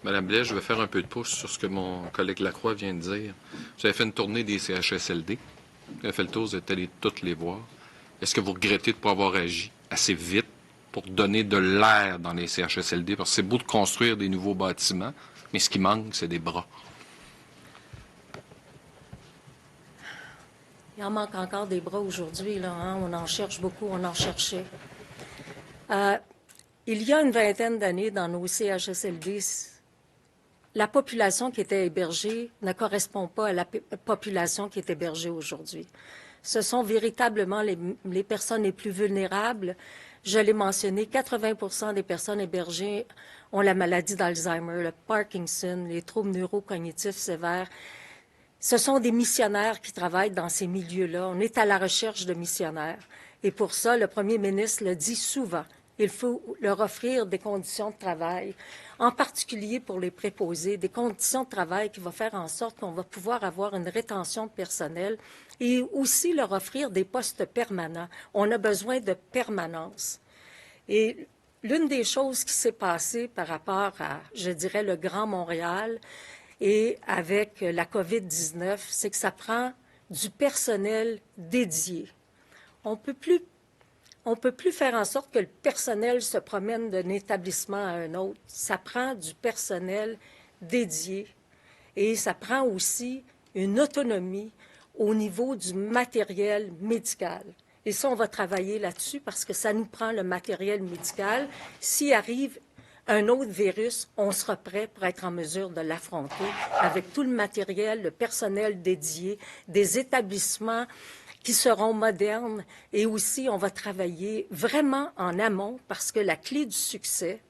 Madame Blais, je vais faire un peu de pouce sur ce que mon collègue Lacroix vient de dire. Vous avez fait une tournée des CHSLD. Vous avez fait le tour, vous êtes allé toutes les voir. Est-ce que vous regrettez de ne pas avoir agi assez vite pour donner de l'air dans les CHSLD? Parce que c'est beau de construire des nouveaux bâtiments, mais ce qui manque, c'est des bras. Il en manque encore des bras aujourd'hui, là, hein? On en cherche beaucoup, on en cherchait. Il y a une vingtaine d'années, dans nos CHSLD, la population qui était hébergée ne correspond pas à la population qui est hébergée aujourd'hui. Ce sont véritablement les personnes les plus vulnérables. Je l'ai mentionné, 80% des personnes hébergées ont la maladie d'Alzheimer, le Parkinson, les troubles neurocognitifs sévères. Ce sont des missionnaires qui travaillent dans ces milieux-là. On est à la recherche de missionnaires. Et pour ça, le premier ministre le dit souvent. Il faut leur offrir des conditions de travail, en particulier pour les préposés, des conditions de travail qui vont faire en sorte qu'on va pouvoir avoir une rétention de personnel et aussi leur offrir des postes permanents. On a besoin de permanence. Et l'une des choses qui s'est passée par rapport à, je dirais, le Grand Montréal et avec la COVID-19, c'est que ça prend du personnel dédié. On ne peut plus faire en sorte que le personnel se promène d'un établissement à un autre. Ça prend du personnel dédié et ça prend aussi une autonomie au niveau du matériel médical. Et ça, on va travailler là-dessus parce que ça nous prend le matériel médical. S'il arrive un autre virus, on sera prêt pour être en mesure de l'affronter avec tout le matériel, le personnel dédié, des établissements qui seront modernes et aussi on va travailler vraiment en amont parce que la clé du succès,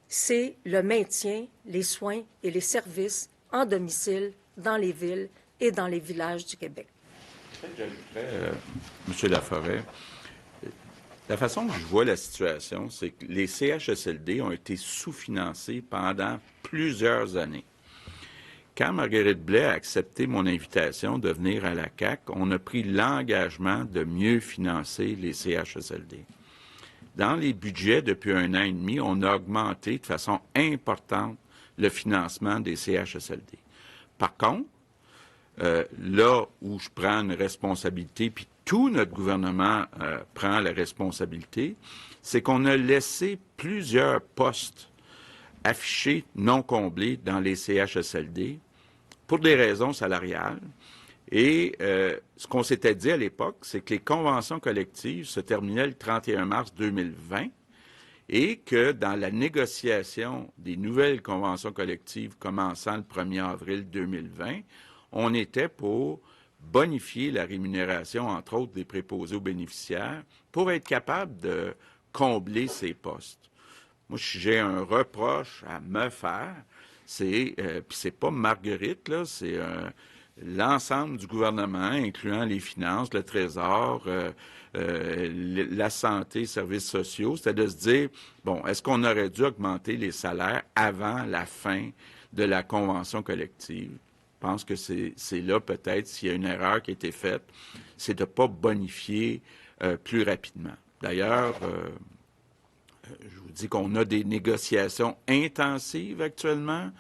c'est le maintien, les soins et les services en domicile dans les villes et dans les villages du Québec. J'ajouterais, M. Laforêt, la façon que je vois la situation, c'est que les CHSLD ont été sous-financés pendant plusieurs années. Quand Marguerite Blais a accepté mon invitation de venir à la CAQ, on a pris l'engagement de mieux financer les CHSLD. Dans les budgets, depuis 1 an et demi, on a augmenté de façon importante le financement des CHSLD. Par contre, là où je prends une responsabilité, puis tout notre gouvernement prend la responsabilité, c'est qu'on a laissé plusieurs postes affichés non comblés dans les CHSLD pour des raisons salariales. Et ce qu'on s'était dit à l'époque, c'est que les conventions collectives se terminaient le 31 mars 2020 et que dans la négociation des nouvelles conventions collectives commençant le 1er avril 2020, on était pour bonifier la rémunération, entre autres, des préposés aux bénéficiaires pour être capable de combler ces postes. Moi, j'ai un reproche à me faire, puis c'est pas Marguerite, là, c'est l'ensemble du gouvernement, incluant les finances, le Trésor, la santé, services sociaux, c'est de se dire, bon, est-ce qu'on aurait dû augmenter les salaires avant la fin de la convention collective? Je pense que c'est là peut-être s'il y a une erreur qui a été faite, c'est de ne pas bonifier plus rapidement. D'ailleurs, je vous dis qu'on a des négociations intensives actuellement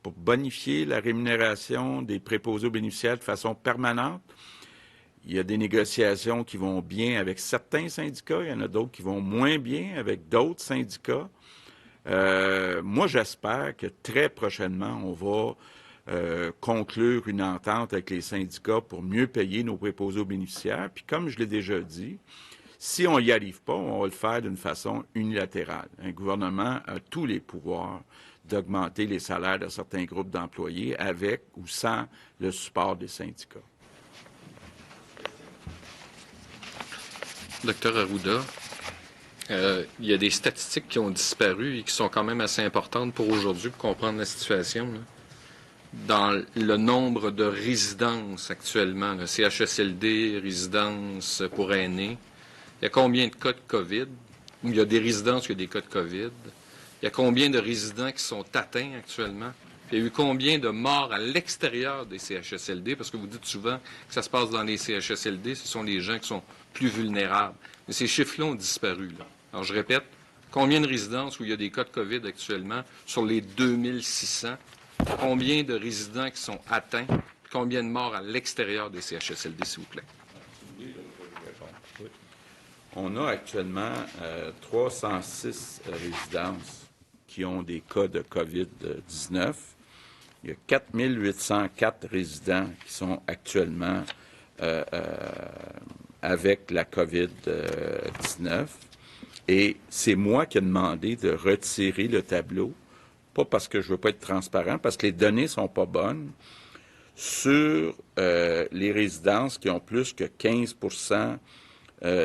pour bonifier la rémunération des préposés aux bénéficiaires de façon permanente. Il y a des négociations qui vont bien avec certains syndicats, il y en a d'autres qui vont moins bien avec d'autres syndicats. Moi, j'espère que très prochainement, on va conclure une entente avec les syndicats pour mieux payer nos préposés aux bénéficiaires. Puis comme je l'ai déjà dit, si on n'y arrive pas, on va le faire d'une façon unilatérale. Un gouvernement a tous les pouvoirs d'augmenter les salaires de certains groupes d'employés avec ou sans le support des syndicats. Docteur Arruda, il y a des statistiques qui ont disparu et qui sont quand même assez importantes pour aujourd'hui pour comprendre la situation, là. Dans le nombre de résidences actuellement, le CHSLD, résidences pour aînés, il y a combien de cas de COVID? Il y a des résidences où il y a des cas de COVID. Il y a combien de résidents qui sont atteints actuellement? Il y a eu combien de morts à l'extérieur des CHSLD? Parce que vous dites souvent que ça se passe dans les CHSLD, ce sont les gens qui sont plus vulnérables. Mais ces chiffres-là ont disparu, là. Alors, je répète, combien de résidences où il y a des cas de COVID actuellement sur les 2600? Combien de résidents qui sont atteints? Combien de morts à l'extérieur des CHSLD, s'il vous plaît? On a actuellement 306 résidences qui ont des cas de COVID-19. Il y a 4 804 résidents qui sont actuellement avec la COVID-19. Et c'est moi qui ai demandé de retirer le tableau, pas parce que je veux pas être transparent, parce que les données sont pas bonnes, sur les résidences qui ont plus que 15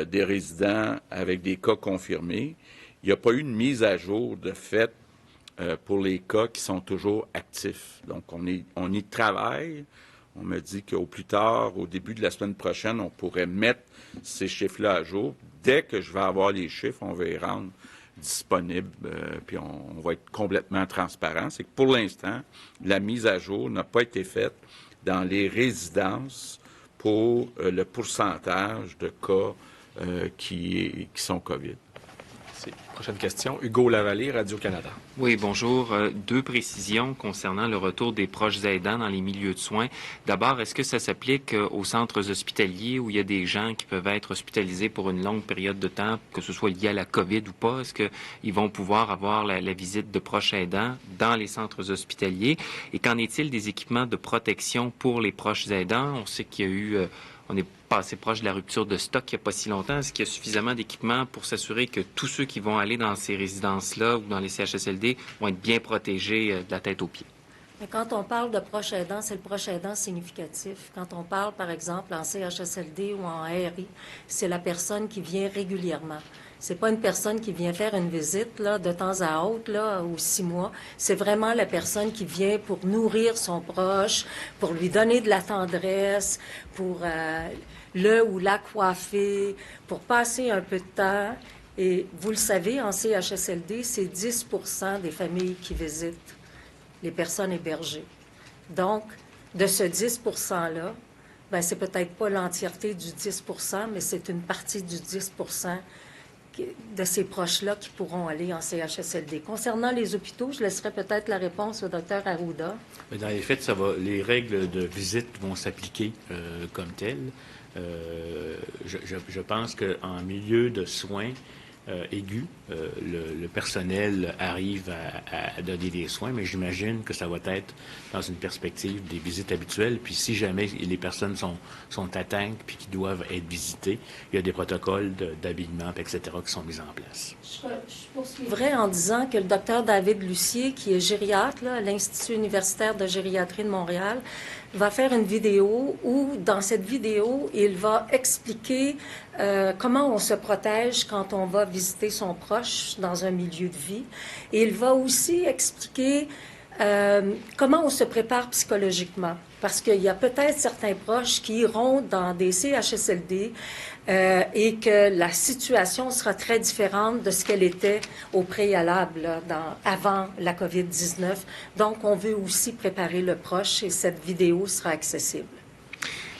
des résidents avec des cas confirmés. Il n'y a pas eu de mise à jour de fait pour les cas qui sont toujours actifs. Donc, on y travaille. On me dit qu'au plus tard, au début de la semaine prochaine, on pourrait mettre ces chiffres-là à jour. Dès que je vais avoir les chiffres, on va les rendre disponibles, puis on va être complètement transparent. C'est que pour l'instant, la mise à jour n'a pas été faite dans les résidences pour le pourcentage de cas qui sont COVID. Merci. Prochaine question. Hugo Lavallée, Radio-Canada. Oui, bonjour. Deux précisions concernant le retour des proches aidants dans les milieux de soins. D'abord, est-ce que ça s'applique aux centres hospitaliers où il y a des gens qui peuvent être hospitalisés pour une longue période de temps, que ce soit lié à la COVID ou pas? Est-ce qu'ils vont pouvoir avoir la visite de proches aidants dans les centres hospitaliers? Et qu'en est-il des équipements de protection pour les proches aidants? On sait qu'il y a eu... on est passé proche de la rupture de stock il n'y a pas si longtemps. Est-ce qu'il y a suffisamment d'équipements pour s'assurer que tous ceux qui vont aller dans ces résidences-là ou dans les CHSLD vont être bien protégés de la tête aux pieds? Mais quand on parle de proche aidant, c'est le proche aidant significatif. Quand on parle, par exemple, en CHSLD ou en ARI, c'est la personne qui vient régulièrement. C'est pas une personne qui vient faire une visite là, de temps à autre, là, ou 6 mois. C'est vraiment la personne qui vient pour nourrir son proche, pour lui donner de la tendresse, pour le ou la coiffer, pour passer un peu de temps. Et vous le savez, en CHSLD, c'est 10 des familles qui visitent les personnes hébergées. Donc, de ce 10 %-là, bien, c'est peut-être pas l'entièreté du 10 mais c'est une partie du 10 de ces proches-là qui pourront aller en CHSLD. Concernant les hôpitaux, je laisserai peut-être la réponse au Dr Arruda. Mais dans les faits, les règles de visite vont s'appliquer comme telles. Je pense qu'en milieu de soins aigus, le personnel arrive à donner des soins, mais j'imagine que ça va être dans une perspective des visites habituelles. Puis si jamais les personnes sont atteintes puis qui doivent être visitées, il y a des protocoles d'habillement, etc., qui sont mis en place. Je poursuivrai en disant que le docteur David Lucier, qui est gériatre là, à l'Institut universitaire de gériatrie de Montréal, va faire une vidéo où, dans cette vidéo, il va expliquer comment on se protège quand on va visiter son proche dans un milieu de vie. Et il va aussi expliquer comment on se prépare psychologiquement. Parce qu'il y a peut-être certains proches qui iront dans des CHSLD et que la situation sera très différente de ce qu'elle était au préalable, là, avant la COVID-19. Donc, on veut aussi préparer le proche et cette vidéo sera accessible.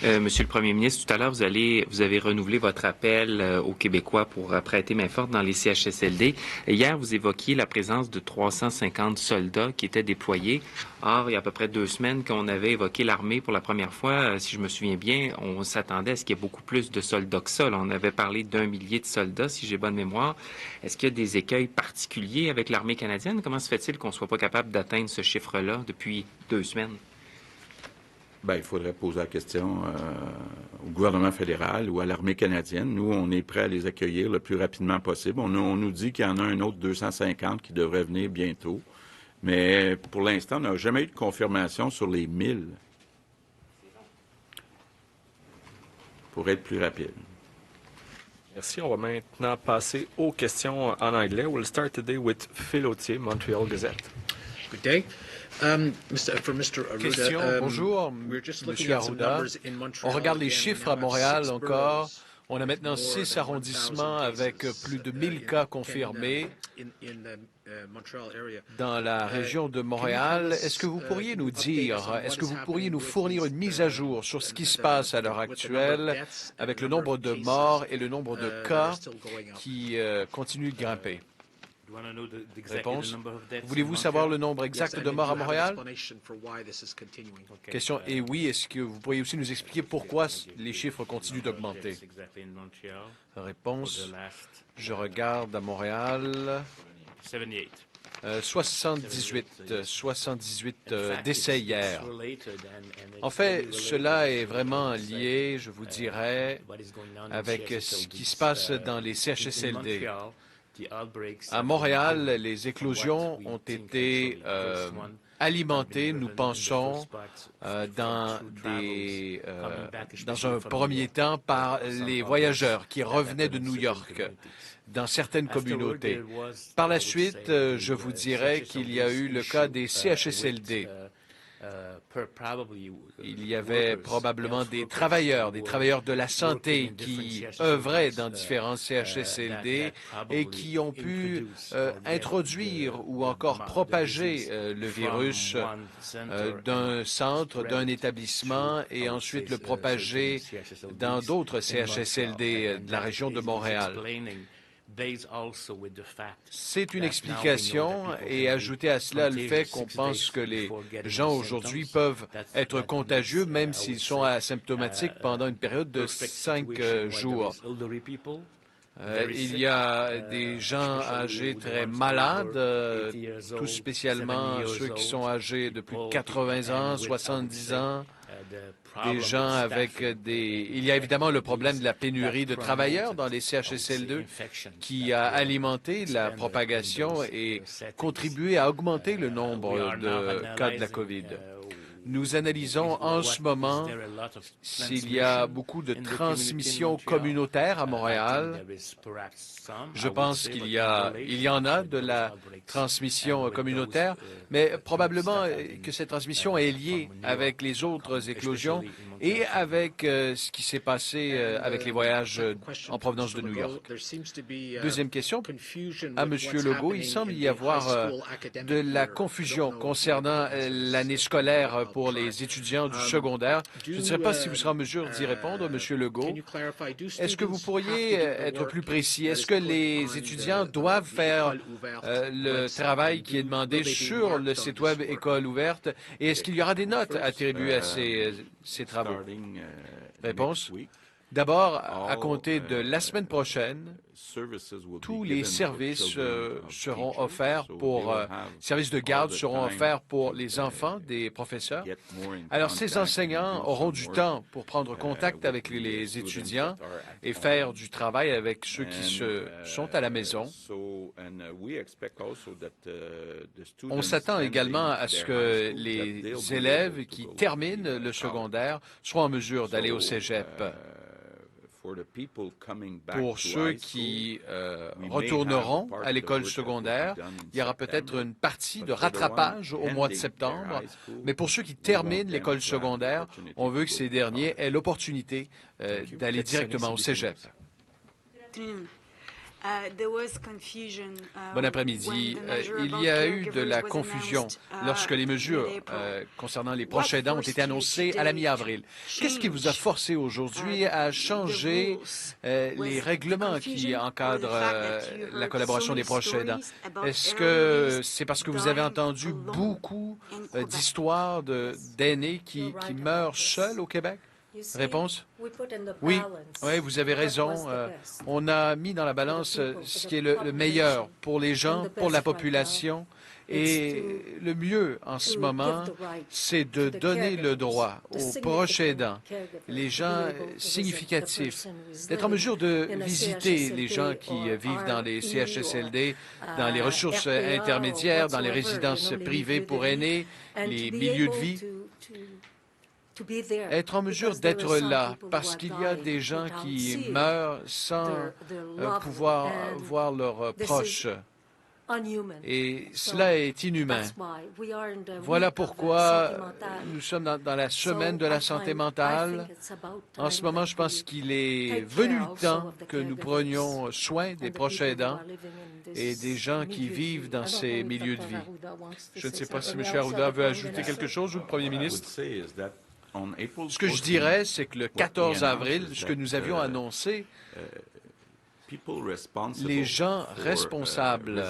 Monsieur le Premier ministre, tout à l'heure, vous avez renouvelé votre appel aux Québécois pour prêter main forte dans les CHSLD. Hier, vous évoquiez la présence de 350 soldats qui étaient déployés. Or, il y a à peu près 2 semaines qu'on avait évoqué l'armée pour la première fois. Si je me souviens bien, on s'attendait à ce qu'il y ait beaucoup plus de soldats que ça. Là, on avait parlé d'1 millier de soldats, si j'ai bonne mémoire. Est-ce qu'il y a des écueils particuliers avec l'armée canadienne? Comment se fait-il qu'on ne soit pas capable d'atteindre ce chiffre-là depuis 2 semaines? Bien, il faudrait poser la question au gouvernement fédéral ou à l'armée canadienne. Nous, on est prêt à les accueillir le plus rapidement possible. On nous dit qu'il y en a un autre 250 qui devrait venir bientôt. Mais pour l'instant, on n'a jamais eu de confirmation sur les 1000. Pour être plus rapide. Merci. On va maintenant passer aux questions en anglais. We'll start today with Phil Autier, Montreal Gazette. Good day. For Mr. Arruda, Question, bonjour, Monsieur Arruda. On regarde les chiffres à Montréal encore. On a maintenant 6 arrondissements avec plus de 1000 cas confirmés dans la région de Montréal. Est-ce que vous pourriez nous dire, est-ce que vous pourriez nous fournir une mise à jour sur ce qui se passe à l'heure actuelle avec le nombre de morts et le nombre de cas qui continuent de grimper? Réponse. Voulez-vous savoir le nombre exact de morts à Montréal? Question. Et oui, est-ce que vous pourriez aussi nous expliquer pourquoi les chiffres continuent d'augmenter? Réponse. Je regarde à Montréal. 78 décès hier. En fait, cela est vraiment lié, je vous dirais, avec ce qui se passe dans les CHSLD. À Montréal, les éclosions ont été alimentées, nous pensons, dans un premier temps par les voyageurs qui revenaient de New York dans certaines communautés. Par la suite, je vous dirais qu'il y a eu le cas des CHSLD. Il y avait probablement des travailleurs de la santé qui œuvraient dans différents CHSLD et qui ont pu introduire ou encore propager le virus d'un centre, d'un établissement et ensuite le propager dans d'autres CHSLD de la région de Montréal. C'est une explication et ajouter à cela le fait qu'on pense que les gens aujourd'hui peuvent être contagieux même s'ils sont asymptomatiques pendant une période de 5 jours. Il y a des gens âgés très malades, tout spécialement ceux qui sont âgés de plus de 80 ans, 70 ans. des gens avec des... Il y a évidemment le problème de la pénurie de travailleurs dans les CHSLD qui a alimenté la propagation et contribué à augmenter le nombre de cas de la COVID. Nous analysons en ce moment s'il y a beaucoup de transmissions communautaires à Montréal. Je pense qu'il y en a de la transmission communautaire, mais probablement que cette transmission est liée avec les autres éclosions et avec ce qui s'est passé avec les voyages en provenance de New York. Deuxième question à M. Legault. Il semble y avoir de la confusion concernant l'année scolaire pour les étudiants du secondaire. Je ne sais pas si vous serez en mesure d'y répondre, M. Legault. Est-ce que vous pourriez être plus précis? Est-ce que les étudiants doivent faire le travail qui est demandé sur le site Web École ouverte? Et est-ce qu'il y aura des notes attribuées à ces travaux? Réponse. D'abord, à compter de la semaine prochaine, tous les services seront offerts services de garde seront offerts pour les enfants des professeurs. Alors, ces enseignants auront du temps pour prendre contact avec les étudiants et faire du travail avec ceux qui sont à la maison. On s'attend également à ce que les élèves qui terminent le secondaire soient en mesure d'aller au cégep. Pour ceux qui retourneront à l'école secondaire, il y aura peut-être une partie de rattrapage au mois de septembre, mais pour ceux qui terminent l'école secondaire, on veut que ces derniers aient l'opportunité d'aller directement au cégep. Bon après-midi. Il y a eu de la confusion lorsque les mesures concernant les proches aidants ont été annoncées à la mi-avril. Qu'est-ce qui vous a forcé aujourd'hui à changer les règlements qui encadrent la collaboration des proches aidants? Est-ce que c'est parce que vous avez entendu beaucoup d'histoires d'aînés qui meurent seuls au Québec? Réponse? Oui, vous avez raison. On a mis dans la balance ce qui est le meilleur pour les gens, pour la population. Et le mieux en ce moment, c'est de donner le droit aux proches aidants, les gens significatifs, d'être en mesure de visiter les gens qui vivent dans les CHSLD, dans les ressources intermédiaires, dans les résidences privées pour aînés, les milieux de vie. Être en mesure d'être là, parce qu'il y a des gens qui meurent sans pouvoir voir leurs proches. Et cela est inhumain. Voilà pourquoi nous sommes dans la semaine de la santé mentale. En ce moment, je pense qu'il est venu le temps que nous prenions soin des proches aidants et des gens qui vivent dans ces milieux de vie. Je ne sais pas si M. Arruda veut ajouter quelque chose ou le Premier ministre. Ce que je dirais, c'est que le 14 avril, ce que nous avions annoncé, les gens responsables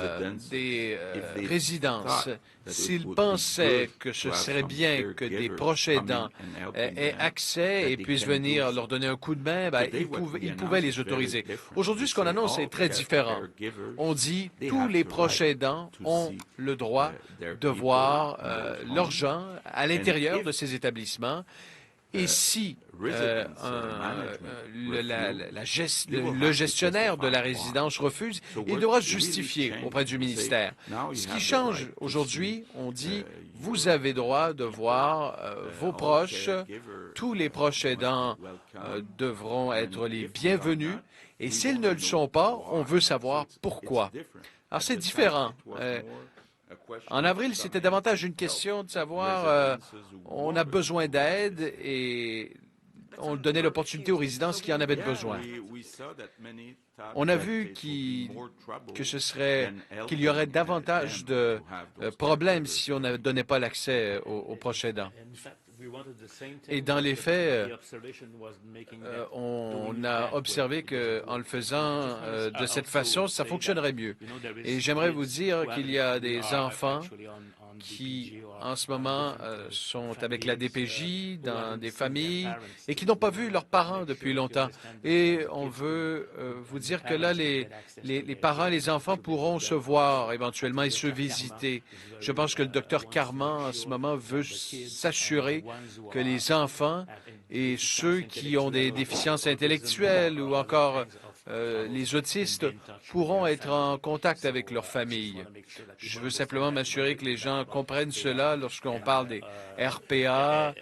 des résidences, s'ils pensaient que ce serait bien que des proches aidants aient accès et puissent venir leur donner un coup de main, ils pouvaient les autoriser. Aujourd'hui, ce qu'on annonce est très différent. On dit tous les proches aidants ont le droit de voir leurs gens à l'intérieur de ces établissements. Et si le gestionnaire de la résidence refuse, il devra se justifier auprès du ministère. Ce qui change aujourd'hui, on dit, vous avez droit de voir vos proches, tous les proches aidants devront être les bienvenus, et s'ils ne le sont pas, on veut savoir pourquoi. Alors c'est différent. En avril, c'était davantage une question de savoir, on a besoin d'aide et on donnait l'opportunité aux résidences qui en avaient besoin. On a vu qu'il y aurait davantage de problèmes si on ne donnait pas l'accès aux proches aidants. Et dans les faits, on a observé qu'en le faisant de cette façon, ça fonctionnerait mieux. Et j'aimerais vous dire qu'il y a des enfants qui, en ce moment, sont avec la DPJ dans des familles et qui n'ont pas vu leurs parents depuis longtemps. Et on veut vous dire que là, les parents, les enfants pourront se voir éventuellement et se visiter. Je pense que le docteur Carman, en ce moment, veut s'assurer que les enfants et ceux qui ont des déficiences intellectuelles ou encore les autistes pourront être en contact avec leur famille. Je veux simplement m'assurer que les gens comprennent cela lorsqu'on parle des RPA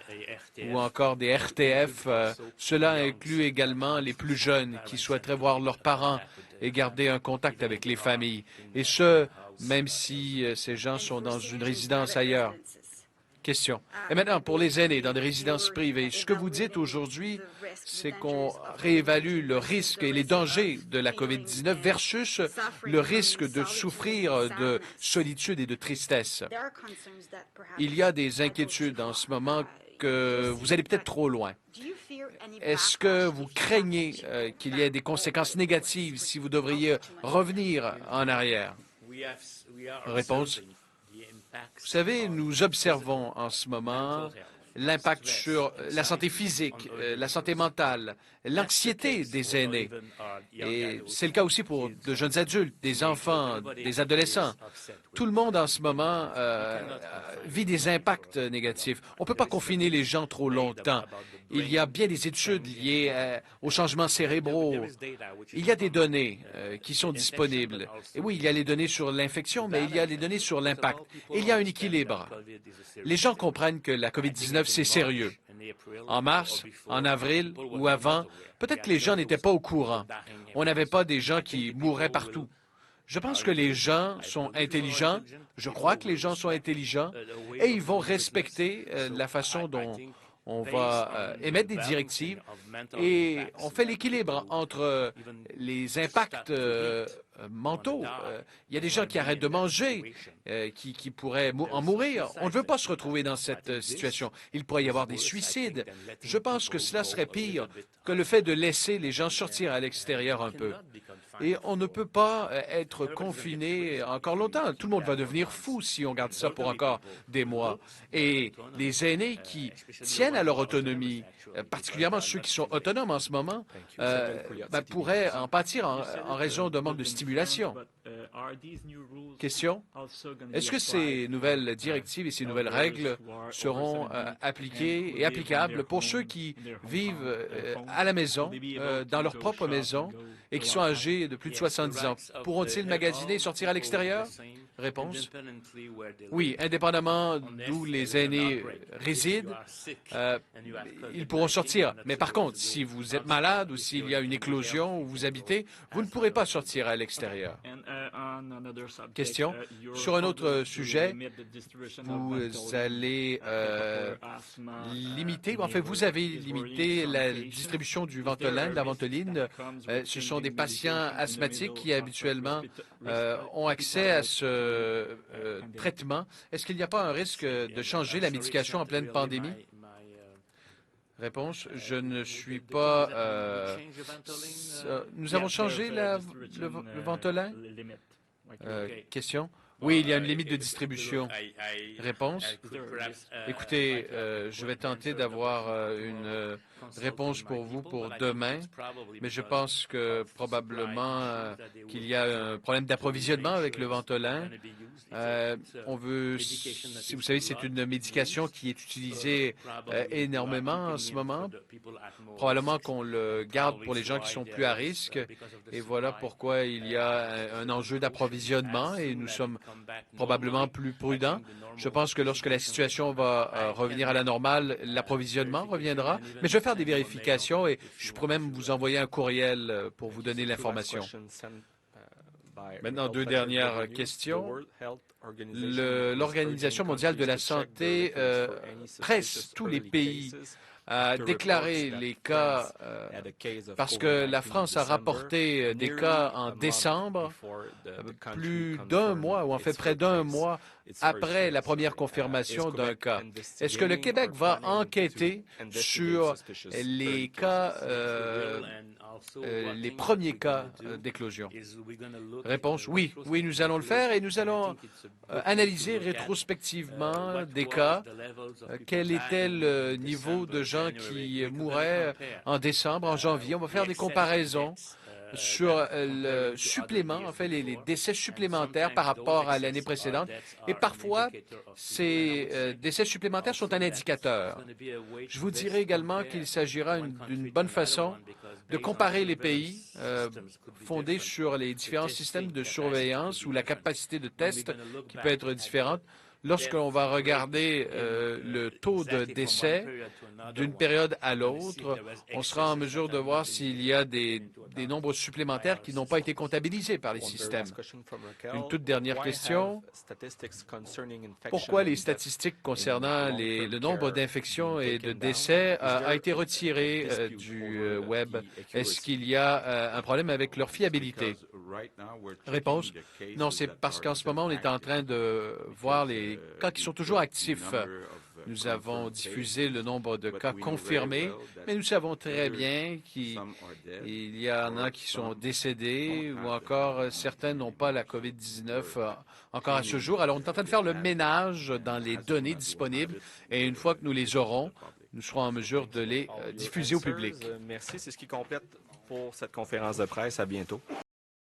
ou encore des RTF. Cela inclut également les plus jeunes qui souhaiteraient voir leurs parents et garder un contact avec les familles. Et ce, même si ces gens sont dans une résidence ailleurs. Question. Et maintenant, pour les aînés dans des résidences privées, ce que vous dites aujourd'hui, c'est qu'on réévalue le risque et les dangers de la COVID-19 versus le risque de souffrir de solitude et de tristesse. Il y a des inquiétudes en ce moment que vous allez peut-être trop loin. Est-ce que vous craignez qu'il y ait des conséquences négatives si vous devriez revenir en arrière? Réponse. Vous savez, nous observons en ce moment l'impact sur la santé physique, la santé mentale, l'anxiété des aînés. Et c'est le cas aussi pour de jeunes adultes, des enfants, des adolescents. Tout le monde en ce moment vit des impacts négatifs. On ne peut pas confiner les gens trop longtemps. Il y a bien des études liées aux changements cérébraux. Il y a des données qui sont disponibles. Et oui, il y a les données sur l'infection, mais il y a les données sur l'impact. Et il y a un équilibre. Les gens comprennent que la COVID-19, c'est sérieux. En mars, en avril ou avant, peut-être que les gens n'étaient pas au courant. On n'avait pas des gens qui mouraient partout. Je pense que les gens sont intelligents. Je crois que les gens sont intelligents et ils vont respecter la façon dont on va émettre des directives et on fait l'équilibre entre les impacts mentaux. Il y a des gens qui arrêtent de manger, qui pourraient en mourir. On ne veut pas se retrouver dans cette situation. Il pourrait y avoir des suicides. Je pense que cela serait pire que le fait de laisser les gens sortir à l'extérieur un peu. Et on ne peut pas être confiné encore longtemps. Tout le monde va devenir fou si on garde ça pour encore des mois. Et les aînés qui tiennent à leur autonomie, particulièrement ceux qui sont autonomes en ce moment, pourraient en pâtir en raison d'un manque de stimulation. Question. Est-ce que ces nouvelles directives et ces nouvelles règles seront appliquées et applicables pour ceux qui vivent à la maison, dans leur propre maison, et qui sont âgés de plus de 70 ans? Pourront-ils magasiner et sortir à l'extérieur? Réponse. Oui, indépendamment d'où les aînés résident, ils pourront sortir. Mais par contre, si vous êtes malade ou s'il y a une éclosion où vous habitez, vous ne pourrez pas sortir à l'extérieur. Question. Sur un autre sujet, vous allez limiter, en fait, vous avez limité la distribution du Ventolin, de la Ventoline. Ce sont des patients asthmatiques qui habituellement ont accès à ce traitement. Est-ce qu'il n'y a pas un risque de changer la médication en pleine pandémie? Réponse, je ne suis pas... nous avons changé le Ventolin? Question. Oui, il y a une limite de distribution. Réponse. Écoutez, je vais tenter d'avoir une réponse pour vous pour demain, mais je pense que probablement qu'il y a un problème d'approvisionnement avec le Ventolin. On veut, si vous savez, c'est une médication qui est utilisée énormément en ce moment. Probablement qu'on le garde pour les gens qui sont plus à risque. Et voilà pourquoi il y a un enjeu d'approvisionnement et nous sommes probablement plus prudents. Je pense que lorsque la situation va revenir à la normale, l'approvisionnement reviendra. Mais je vais faire des vérifications et je pourrais même vous envoyer un courriel pour vous donner l'information. Maintenant, deux dernières questions. L'Organisation mondiale de la santé presse tous les pays à déclarer les cas parce que la France a rapporté des cas en décembre, plus d'un mois, ou en fait près d'un mois après la première confirmation d'un cas. Est-ce que le Québec va enquêter sur les cas, les premiers cas d'éclosion? Réponse, oui. Oui, nous allons le faire et nous allons analyser rétrospectivement des cas. Quel était le niveau de gens qui mouraient en décembre, en janvier? On va faire des comparaisons sur le supplément, en fait, les décès supplémentaires par rapport à l'année précédente. Et parfois, ces décès supplémentaires sont un indicateur. Je vous dirais également qu'il s'agira d'une bonne façon de comparer les pays fondés sur les différents systèmes de surveillance ou la capacité de test qui peut être différente. Lorsqu'on va regarder le taux de décès d'une période à l'autre, on sera en mesure de voir s'il y a des nombres supplémentaires qui n'ont pas été comptabilisés par les systèmes. Une toute dernière question. Pourquoi les statistiques concernant le nombre d'infections et de décès a été retiré du web? Est-ce qu'il y a un problème avec leur fiabilité? Réponse. Non, c'est parce qu'en ce moment, on est en train de voir les cas qui sont toujours actifs. Nous avons diffusé le nombre de cas confirmés, mais nous savons très bien qu'il y en a qui sont décédés ou encore certains n'ont pas la COVID-19 encore à ce jour. Alors, on est en train de faire le ménage dans les données disponibles et une fois que nous les aurons, nous serons en mesure de les diffuser au public. Merci. C'est ce qui complète pour cette conférence de presse. À bientôt.